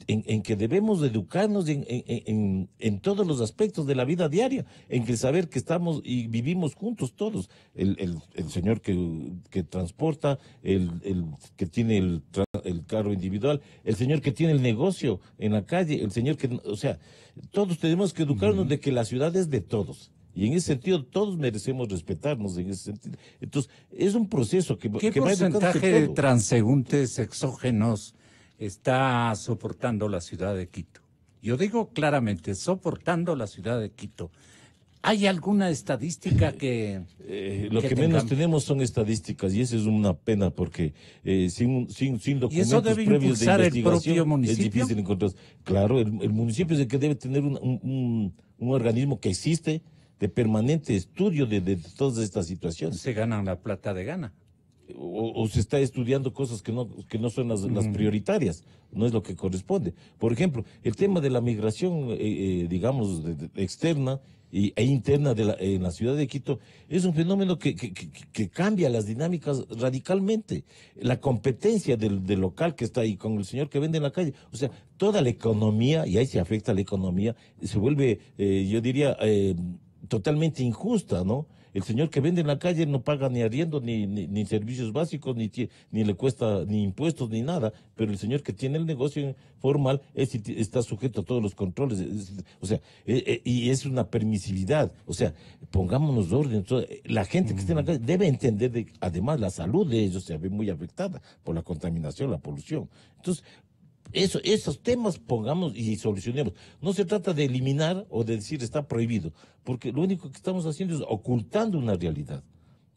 en que debemos educarnos en todos los aspectos de la vida diaria, en que saber que estamos y vivimos juntos todos. El señor que transporta, el que tiene el carro individual, el señor que tiene el negocio en la calle, el señor que, o sea, todos tenemos que educarnos de que la ciudad es de todos. Y en ese sentido, todos merecemos respetarnos en ese sentido. Entonces, es un proceso que ¿Qué va porcentaje de todo. transeúntes exógenos está soportando la ciudad de Quito? Yo digo claramente, soportando la ciudad de Quito. ¿Hay alguna estadística que...? Lo que menos tenemos son estadísticas y eso es una pena porque sin documentos ¿Y eso debe previos de impulsar el propio investigación municipio? es difícil encontrar. Claro, el municipio es el que debe tener un organismo que existe de permanente estudio de todas estas situaciones. Se ganan la plata de gana. O se está estudiando cosas que no son las prioritarias, no es lo que corresponde. Por ejemplo, el tema de la migración, digamos, externa e interna en la ciudad de Quito es un fenómeno que cambia las dinámicas radicalmente. La competencia del local que está ahí con el señor que vende en la calle, o sea, toda la economía, y ahí se afecta la economía, se vuelve, yo diría, totalmente injusta, ¿no? El señor que vende en la calle no paga ni arriendo, ni servicios básicos, ni le cuesta ni impuestos, ni nada, pero el señor que tiene el negocio formal está sujeto a todos los controles, o sea, y es una permisividad, o sea, pongámonos orden. La gente que está en la calle debe entender, además, la salud de ellos se ve muy afectada por la contaminación, la polución. Entonces, esos temas pongamos y solucionemos. No se trata de eliminar o de decir está prohibido, porque lo único que estamos haciendo es ocultando una realidad.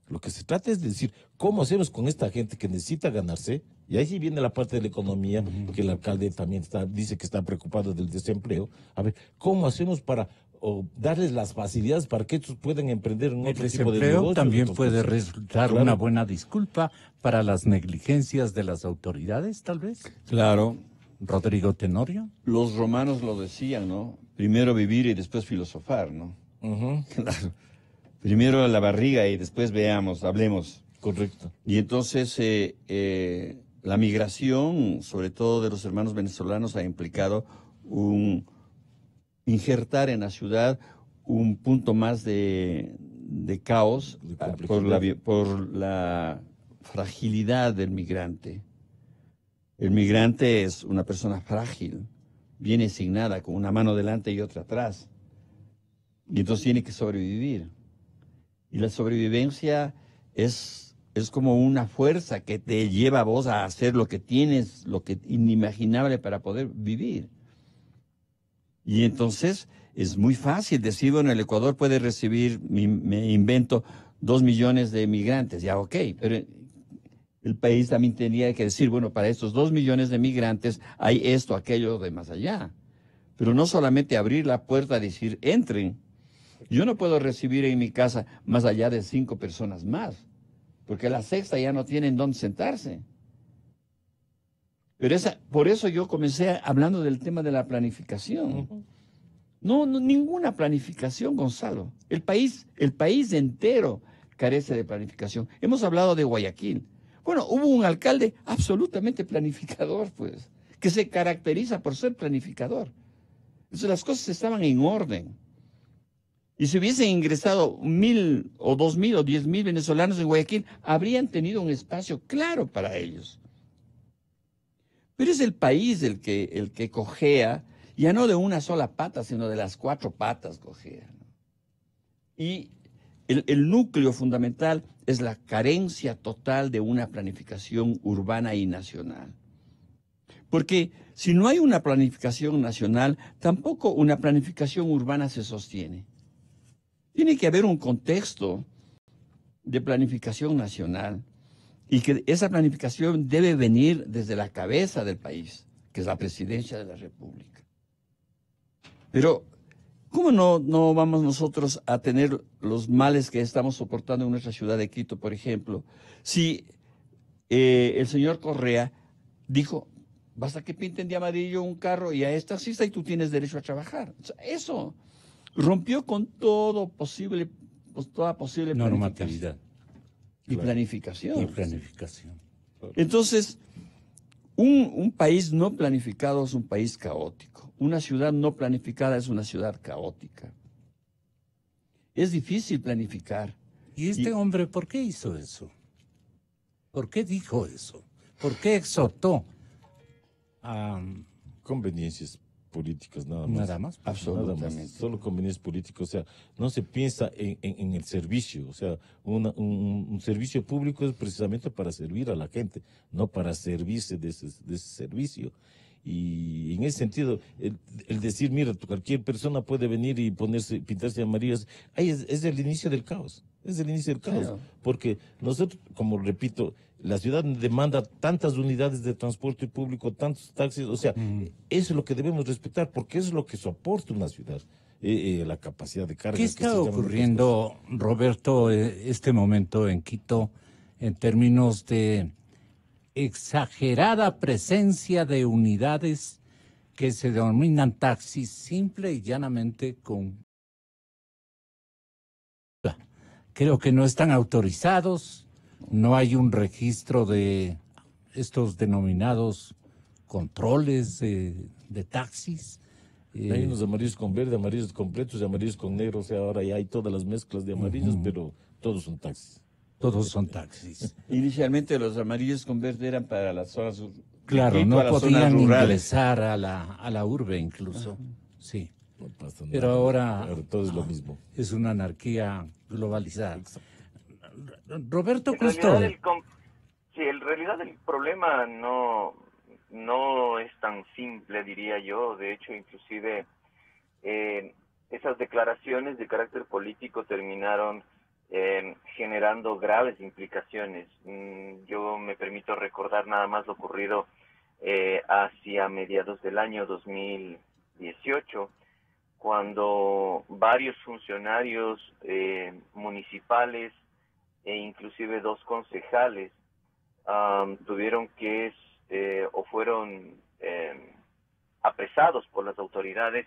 Lo que se trata es de decir, ¿cómo hacemos con esta gente que necesita ganarse? Y ahí sí viene la parte de la economía, que el alcalde también dice que está preocupado del desempleo. A ver, ¿cómo hacemos para darles las facilidades para que estos puedan emprender un otro tipo de negocio? El desempleo también puede resultar una buena disculpa para las negligencias de las autoridades, tal vez. Claro. Rodrigo Tenorio. Los romanos lo decían, ¿no? Primero vivir y después filosofar, ¿no? Claro. Primero la barriga y después hablemos. Correcto. Y entonces la migración, sobre todo de los hermanos venezolanos, ha implicado injertar en la ciudad un punto más de caos por la fragilidad del migrante. El migrante es una persona frágil, viene asignada con una mano delante y otra atrás. Y entonces tiene que sobrevivir. Y la sobrevivencia es como una fuerza que te lleva a vos a hacer lo que tienes, lo que inimaginable para poder vivir. Y entonces es muy fácil decir, bueno, el Ecuador puede recibir, me invento, 2 millones de migrantes. Ya, ok, pero el país también tenía que decir, bueno, para estos 2 millones de migrantes hay esto, aquello de más allá. Pero no solamente abrir la puerta y decir, entren. Yo no puedo recibir en mi casa más allá de 5 personas más, porque la sexta ya no tienen dónde sentarse. Pero por eso yo comencé hablando del tema de la planificación. No, ninguna planificación, Gonzalo. El país entero carece de planificación. Hemos hablado de Guayaquil. Bueno, hubo un alcalde absolutamente planificador, pues, que se caracteriza por ser planificador. Entonces las cosas estaban en orden. Y si hubiesen ingresado 1,000 o 2,000 o 10,000 venezolanos en Guayaquil, habrían tenido un espacio claro para ellos. Pero es el país el que cojea, ya no de una sola pata, sino de las 4 patas cojea. Y el núcleo fundamental es la carencia total de una planificación urbana y nacional. Porque si no hay una planificación nacional, tampoco una planificación urbana se sostiene. Tiene que haber un contexto de planificación nacional y que esa planificación debe venir desde la cabeza del país, que es la presidencia de la República. Pero, ¿cómo no vamos nosotros a tener los males que estamos soportando en nuestra ciudad de Quito, por ejemplo, si el señor Correa dijo, basta que pinten de amarillo un carro y ya es taxista y tú tienes derecho a trabajar? O sea, eso rompió con todo posible, pues, toda posible normatividad y planificación. y planificación. Entonces, un país no planificado es un país caótico. Una ciudad no planificada es una ciudad caótica. Es difícil planificar. ¿Y este hombre por qué hizo eso? ¿Por qué dijo eso? ¿Por qué exhortó a Conveniencias políticas, nada más. nada más? Absolutamente. Nada más, solo conveniencias políticas, o sea, no se piensa en el servicio, o sea, un servicio público es precisamente para servir a la gente, no para servirse de ese servicio. Y en ese sentido, el decir, mira, cualquier persona puede venir y pintarse de amarillas, ahí es el inicio del caos, es el inicio del caos, Claro. porque nosotros, como repito, la ciudad demanda tantas unidades de transporte público, tantos taxis, o sea, eso es lo que debemos respetar, porque eso es lo que soporta una ciudad, la capacidad de carga. ¿Qué que está se llaman otras ocurriendo, Roberto, este momento en Quito en términos de exagerada presencia de unidades que se denominan taxis simple y llanamente con... Creo que no están autorizados, no hay un registro de estos denominados controles de taxis. Hay unos amarillos con verde, amarillos completos y amarillos con negro, o sea, ahora ya hay todas las mezclas de amarillos, pero todos son taxis. Todos son taxis. Inicialmente los amarillos con verde eran para las zonas de Claro, Quito, no a las zonas podían rurales. ingresar a la urbe incluso. Sí. No pasa nada. Pero ahora todo es lo mismo. es una anarquía globalizada. Roberto En realidad, Custode. en realidad el problema no es tan simple, diría yo. De hecho, inclusive esas declaraciones de carácter político terminaron generando graves implicaciones. Yo me permito recordar nada más lo ocurrido hacia mediados del año 2018, cuando varios funcionarios municipales e inclusive 2 concejales tuvieron que o fueron apresados por las autoridades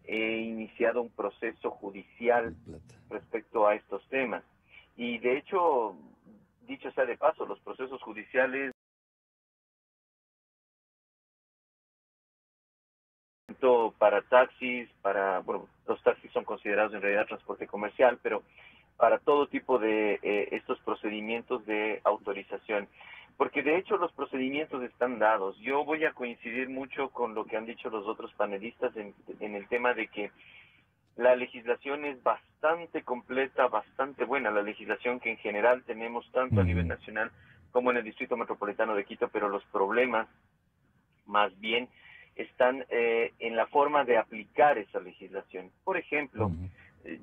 e iniciado un proceso judicial respecto a estos temas. Y de hecho, dicho sea de paso, los procesos judiciales para taxis, bueno, los taxis son considerados en realidad transporte comercial, pero para todo tipo de estos procedimientos de autorización, porque de hecho los procedimientos están dados. Yo voy a coincidir mucho con lo que han dicho los otros panelistas en el tema de que la legislación es bastante completa, bastante buena, la legislación que en general tenemos tanto a nivel nacional como en el Distrito Metropolitano de Quito, pero los problemas más bien están en la forma de aplicar esa legislación. Por ejemplo,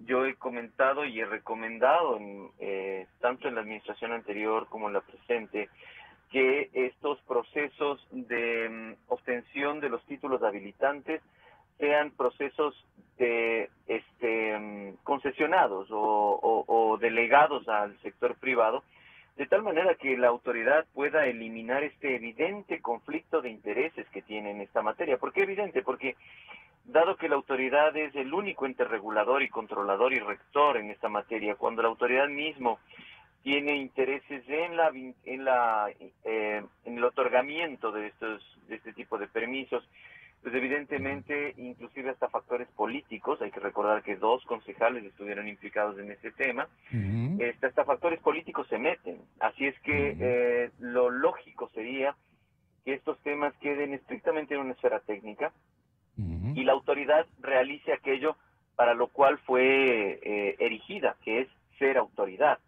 yo he comentado y he recomendado, tanto en la administración anterior como en la presente, que estos procesos de obtención de los títulos habilitantes sean procesos de concesionados o delegados al sector privado, de tal manera que la autoridad pueda eliminar este evidente conflicto de intereses que tiene en esta materia. ¿Por qué evidente? Porque dado que la autoridad es el único ente regulador y controlador y rector en esta materia, cuando la autoridad mismo tiene intereses en el otorgamiento de este tipo de permisos, pues evidentemente, inclusive hasta factores políticos, hay que recordar que 2 concejales estuvieron implicados en este tema, hasta factores políticos se meten. Así es que lo lógico sería que estos temas queden estrictamente en una esfera técnica y la autoridad realice aquello para lo cual fue erigida, que es ser autoridad.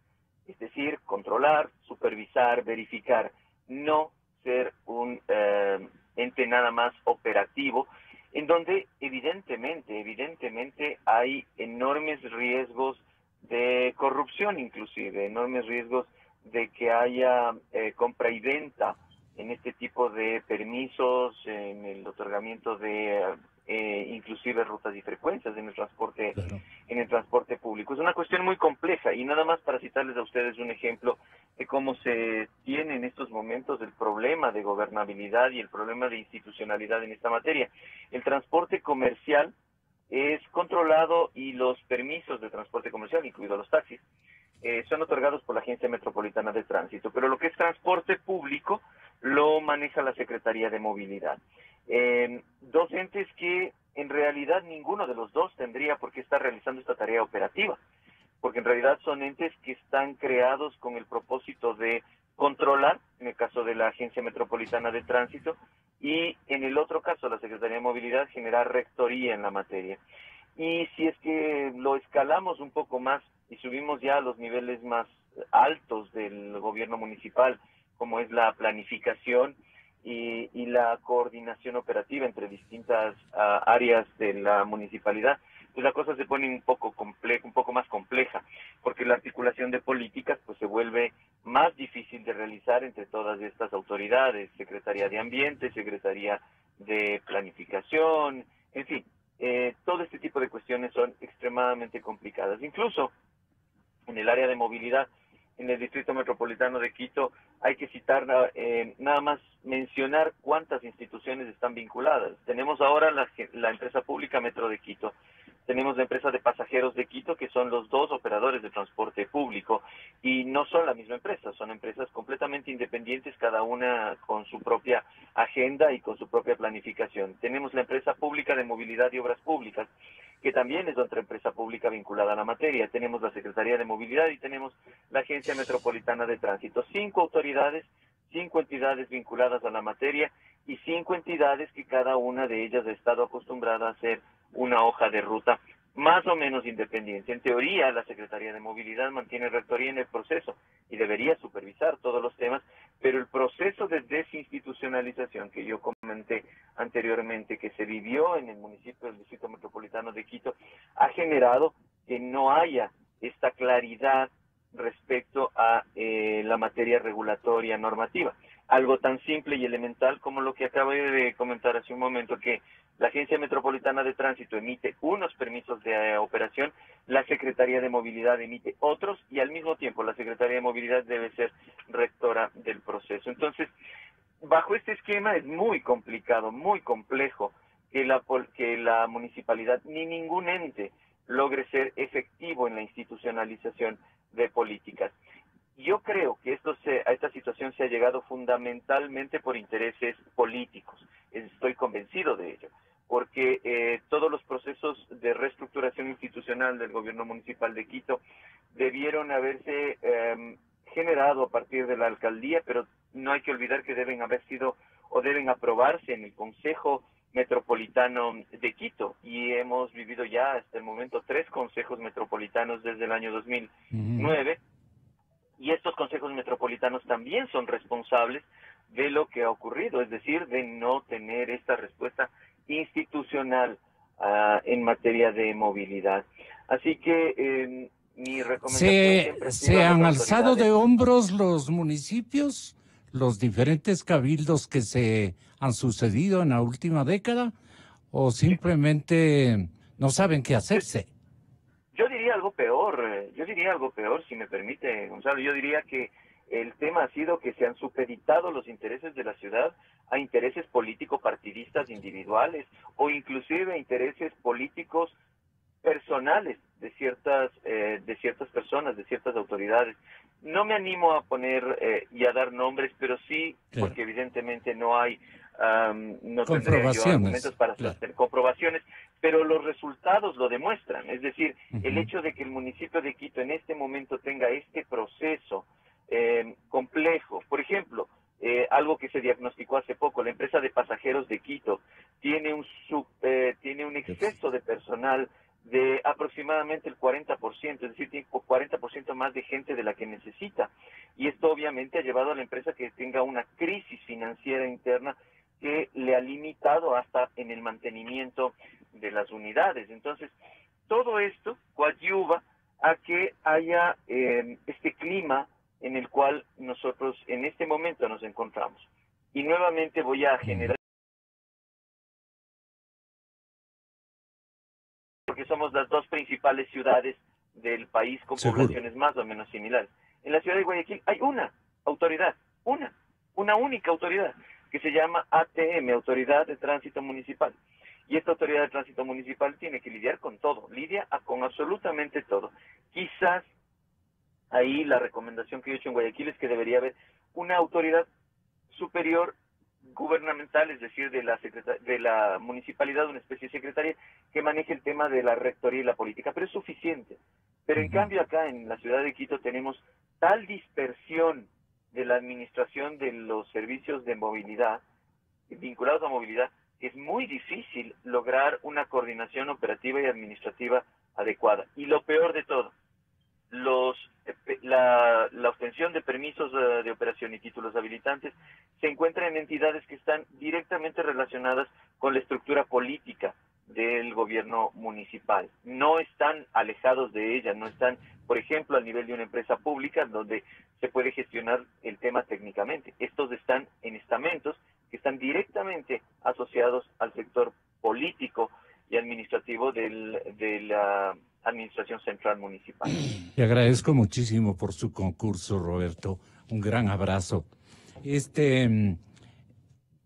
Es decir, controlar, supervisar, verificar, no ser un ente nada más operativo, en donde evidentemente hay enormes riesgos de corrupción, inclusive enormes riesgos de que haya compra y venta en este tipo de permisos, en el otorgamiento de inclusive rutas y frecuencias en el transporte, Claro. en el transporte público. Es una cuestión muy compleja, y nada más para citarles a ustedes un ejemplo de cómo se tiene en estos momentos el problema de gobernabilidad y el problema de institucionalidad en esta materia. El transporte comercial es controlado, y los permisos de transporte comercial, incluidos los taxis, son otorgados por la Agencia Metropolitana de Tránsito, pero lo que es transporte público lo maneja la Secretaría de Movilidad. Dos entes que en realidad ninguno de los dos tendría por qué estar realizando esta tarea operativa, porque en realidad son entes que están creados con el propósito de controlar, en el caso de la Agencia Metropolitana de Tránsito, y en el otro caso, la Secretaría de Movilidad, generar rectoría en la materia. Y si es que lo escalamos un poco más y subimos ya a los niveles más altos del gobierno municipal, como es la planificación y la coordinación operativa entre distintas áreas de la municipalidad, pues la cosa se pone un poco más compleja, porque la articulación de políticas pues se vuelve más difícil de realizar entre todas estas autoridades, Secretaría de Ambiente, Secretaría de Planificación, en fin, todo este tipo de cuestiones son extremadamente complicadas. Incluso en el área de movilidad, en el Distrito Metropolitano de Quito, hay que citar, nada más mencionar cuántas instituciones están vinculadas. Tenemos ahora la empresa pública Metro de Quito, tenemos la empresa de pasajeros de Quito, que son los dos operadores de transporte público, y no son la misma empresa, son empresas completamente independientes, cada una con su propia agenda y con su propia planificación. Tenemos la empresa pública de movilidad y obras públicas, que también es otra empresa pública vinculada a la materia. Tenemos la Secretaría de Movilidad y tenemos la Agencia Metropolitana de Tránsito. 5 autoridades, 5 entidades vinculadas a la materia, y 5 entidades que cada una de ellas ha estado acostumbrada a hacer una hoja de ruta más o menos independiente. En teoría, la Secretaría de Movilidad mantiene rectoría en el proceso y debería supervisar todos los temas, pero el proceso de desinstitucionalización que yo comenté anteriormente, que se vivió en el municipio del Distrito Metropolitano de Quito, ha generado que no haya esta claridad respecto a la materia regulatoria normativa. Algo tan simple y elemental como lo que acabo de comentar hace un momento, que la Agencia Metropolitana de Tránsito emite unos permisos de operación, la Secretaría de Movilidad emite otros, y al mismo tiempo la Secretaría de Movilidad debe ser rectora del proceso. Entonces, bajo este esquema es muy complicado, muy complejo que la municipalidad ni ningún ente logre ser efectivo en la institucionalización de políticas. Yo creo que a esta situación se ha llegado fundamentalmente por intereses políticos. Estoy convencido de ello, porque todos los procesos de reestructuración institucional del gobierno municipal de Quito debieron haberse generado a partir de la alcaldía, pero no hay que olvidar que deben haber sido o deben aprobarse en el Consejo Metropolitano de Quito, y hemos vivido ya hasta el momento 3 consejos metropolitanos desde el año 2009. Y estos consejos metropolitanos también son responsables de lo que ha ocurrido, es decir, de no tener esta respuesta institucional en materia de movilidad. Así que mi recomendación siempre ha sido ¿Se a han las alzado de autoridades. hombros los municipios, los diferentes cabildos que se han sucedido en la última década, o simplemente no saben qué hacerse? Yo diría algo peor, si me permite, Gonzalo. Yo diría que el tema ha sido que se han supeditado los intereses de la ciudad a intereses político-partidistas individuales, o inclusive intereses políticos personales de ciertas personas, de ciertas autoridades. No me animo a poner y a dar nombres, pero sí, Claro. porque evidentemente no hay, no tendría yo Comprobaciones, argumentos para claro. hacer comprobaciones, pero los resultados lo demuestran. Es decir, el Ujú. hecho de que el municipio de Quito en este momento tenga este proceso complejo, por ejemplo, algo que se diagnosticó hace poco, la empresa de pasajeros de Quito tiene un exceso de personal de aproximadamente el 40%, es decir, tiene 40% más de gente de la que necesita. Y esto obviamente ha llevado a la empresa que tenga una crisis financiera interna que le ha limitado hasta en el mantenimiento de las unidades. Entonces, todo esto coadyuva a que haya este clima en el cual nosotros en este momento nos encontramos. Y nuevamente voy a generar, porque somos las dos principales ciudades del país con poblaciones más o menos similares. En la ciudad de Guayaquil hay una autoridad, una única autoridad, que se llama ATM, Autoridad de Tránsito Municipal. Y esta Autoridad de Tránsito Municipal tiene que lidiar con todo, lidia con absolutamente todo. Quizás ahí la recomendación que yo he hecho en Guayaquil es que debería haber una autoridad superior gubernamental, es decir, de la municipalidad, una especie de secretaría que maneje el tema de la rectoría y la política, pero es suficiente. Pero en cambio acá en la ciudad de Quito tenemos tal dispersión de la administración de los servicios de movilidad, vinculados a movilidad, que es muy difícil lograr una coordinación operativa y administrativa adecuada. Y lo peor de todo, la obtención de permisos de operación y títulos habilitantes se encuentra en entidades que están directamente relacionadas con la estructura política del gobierno municipal. No están alejados de ella, no están, por ejemplo, al nivel de una empresa pública donde se puede gestionar el tema técnicamente. Estos están en estamentos que están directamente asociados al sector político y administrativo de la Administración Central Municipal. Le agradezco muchísimo por su concurso, Roberto. Un gran abrazo.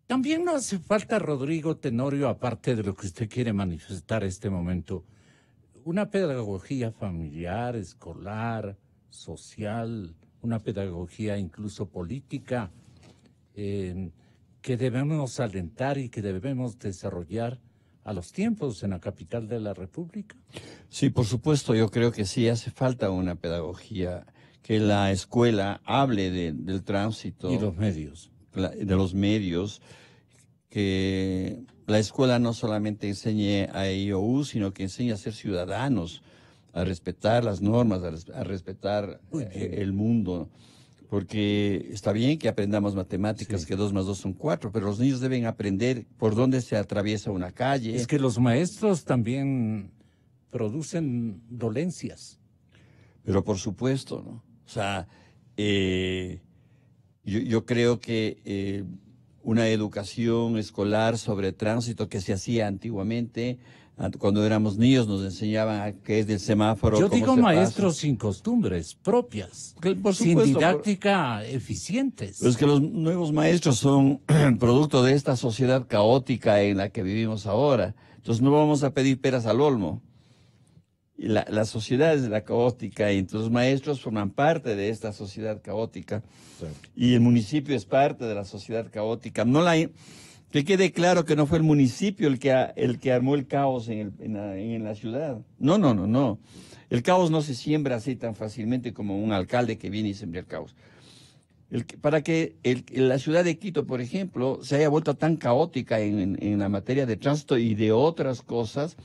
También no hace falta, Rodrigo Tenorio, aparte de lo que usted quiere manifestar este momento, una pedagogía familiar, escolar, social, una pedagogía incluso política, que debemos alentar y que debemos desarrollar a los tiempos en la capital de la República. Sí, por supuesto, yo creo que sí hace falta una pedagogía, que la escuela hable del tránsito. Y los medios. De los medios, que la escuela no solamente enseñe a IOU, sino que enseñe a ser ciudadanos, a respetar las normas, a respetar el mundo. Porque está bien que aprendamos matemáticas, que 2 más 2 son 4, pero los niños deben aprender por dónde se atraviesa una calle. Es que los maestros también producen dolencias. Pero por supuesto, ¿no? O sea, yo creo que una educación escolar sobre tránsito que se hacía antiguamente, cuando éramos niños nos enseñaban qué es del semáforo. Yo digo maestros sin costumbres propias, sin didáctica eficientes. Pero es que los nuevos maestros son producto de esta sociedad caótica en la que vivimos ahora. Entonces no vamos a pedir peras al olmo. La sociedad es la caótica y entonces los maestros forman parte de esta sociedad caótica. Sí. Y el municipio es parte de la sociedad caótica. Que quede claro que no fue el municipio el que armó el caos en la ciudad. No. El caos no se siembra así tan fácilmente como un alcalde que viene y siembra el caos. Para que la ciudad de Quito, por ejemplo, se haya vuelto tan caótica en la materia de tránsito y de otras cosas,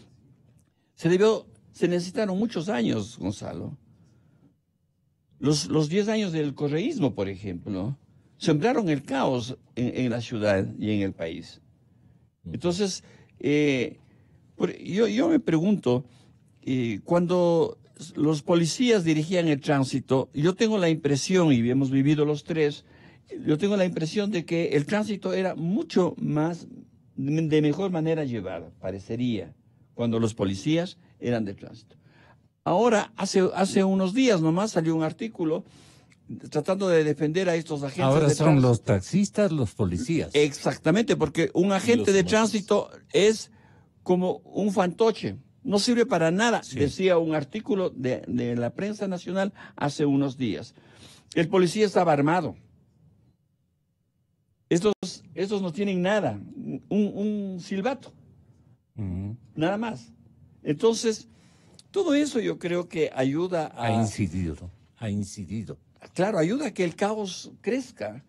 se necesitaron muchos años, Gonzalo. Los 10 años del correísmo, por ejemplo, sembraron el caos en la ciudad y en el país. Entonces, yo me pregunto, cuando los policías dirigían el tránsito, yo tengo la impresión, y hemos vivido los tres, yo tengo la impresión de que el tránsito era mucho más, de mejor manera llevado, parecería, cuando los policías eran de tránsito. Ahora, hace unos días nomás salió un artículo tratando de defender a estos agentes. Ahora son los taxistas, los policías. Exactamente, porque un agente de tránsito es como un fantoche, no sirve para nada, sí. Decía un artículo de la prensa nacional hace unos días. El policía estaba armado. Estos no tienen nada, un silbato, nada más. Entonces, todo eso yo creo que ayuda a... Ha incidido. Claro, ayuda a que el caos crezca.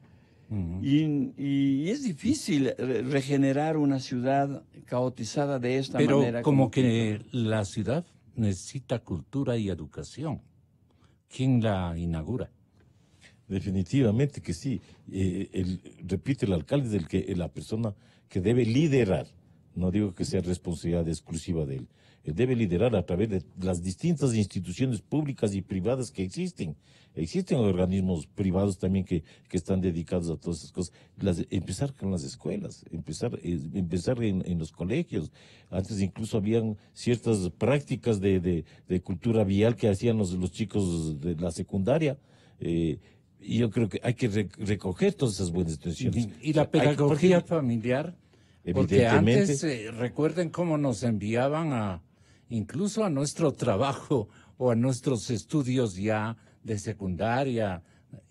Y es difícil regenerar una ciudad caotizada de esta manera. Pero como que la ciudad necesita cultura y educación. ¿Quién la inaugura? Definitivamente que sí. Repite el alcalde, la persona que debe liderar, no digo que sea responsabilidad exclusiva de él, debe liderar a través de las distintas instituciones públicas y privadas que existen. Existen organismos privados también que están dedicados a todas esas cosas. Empezar con las escuelas, empezar en los colegios. Antes incluso habían ciertas prácticas de cultura vial que hacían los chicos de la secundaria. Y yo creo que hay que recoger todas esas buenas intenciones. Y la pedagogía familiar, porque evidentemente, antes, recuerden cómo nos enviaban incluso a nuestro trabajo o a nuestros estudios ya de secundaria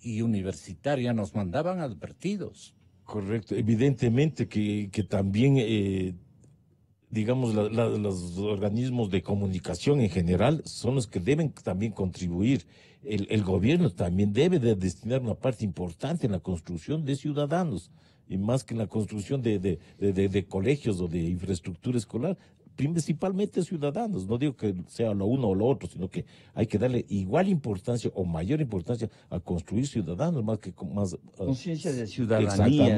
y universitaria, nos mandaban advertidos. correcto, evidentemente que también, digamos, los organismos de comunicación en general son los que deben también contribuir. El gobierno también debe de destinar una parte importante en la construcción de ciudadanos, y más que en la construcción de colegios o de infraestructura escolar, principalmente ciudadanos. No digo que sea lo uno o lo otro, sino que hay que darle igual importancia o mayor importancia a construir ciudadanos, más que más conciencia de ciudadanía.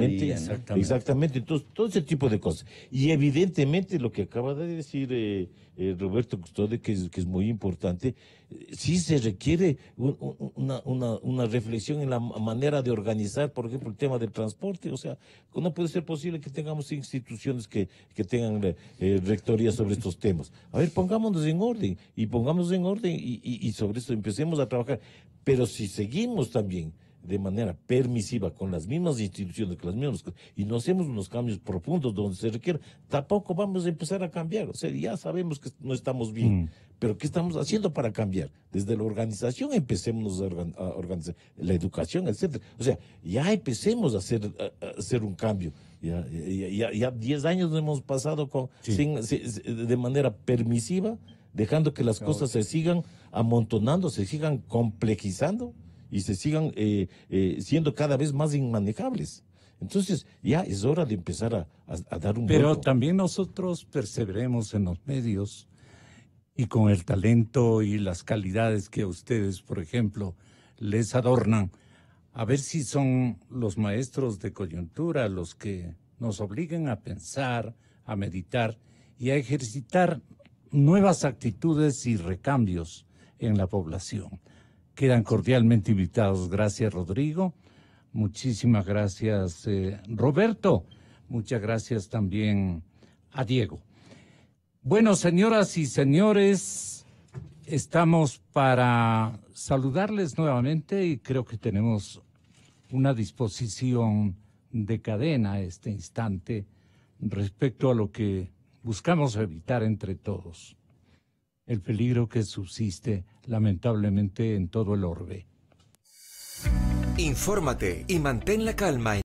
Exactamente. Entonces, todo ese tipo de cosas. Y evidentemente lo que acaba de decir Roberto Custode, que es muy importante, sí se requiere una reflexión en la manera de organizar, por ejemplo, el tema del transporte. O sea, no puede ser posible que tengamos instituciones que tengan rectoría sobre estos temas. A ver, pongámonos en orden y sobre esto empecemos a trabajar. Pero si seguimos también de manera permisiva con las mismas instituciones, con las mismas cosas, y no hacemos unos cambios profundos donde se requiera, tampoco vamos a empezar a cambiar. O sea, ya sabemos que no estamos bien, pero ¿qué estamos haciendo para cambiar? Desde la organización empecemos a organizar, la educación, etcétera. O sea, ya empecemos a hacer un cambio. Ya 10 años nos hemos pasado de manera permisiva, dejando que las cosas se sigan amontonando, se sigan complejizando y se sigan siendo cada vez más inmanejables. Entonces, ya es hora de empezar a dar un Pero vuelco. también nosotros perseveremos en los medios y con el talento y las calidades que a ustedes, por ejemplo, les adornan, a ver si son los maestros de coyuntura los que nos obliguen a pensar, a meditar y a ejercitar nuevas actitudes y recambios en la población. Quedan cordialmente invitados. Gracias, Rodrigo. Muchísimas gracias, Roberto. Muchas gracias también a Diego. Bueno, señoras y señores, estamos para saludarles nuevamente y creo que tenemos una disposición de cadena a este instante respecto a lo que buscamos evitar entre todos: el peligro que subsiste lamentablemente en todo el orbe. Infórmate y mantén la calma.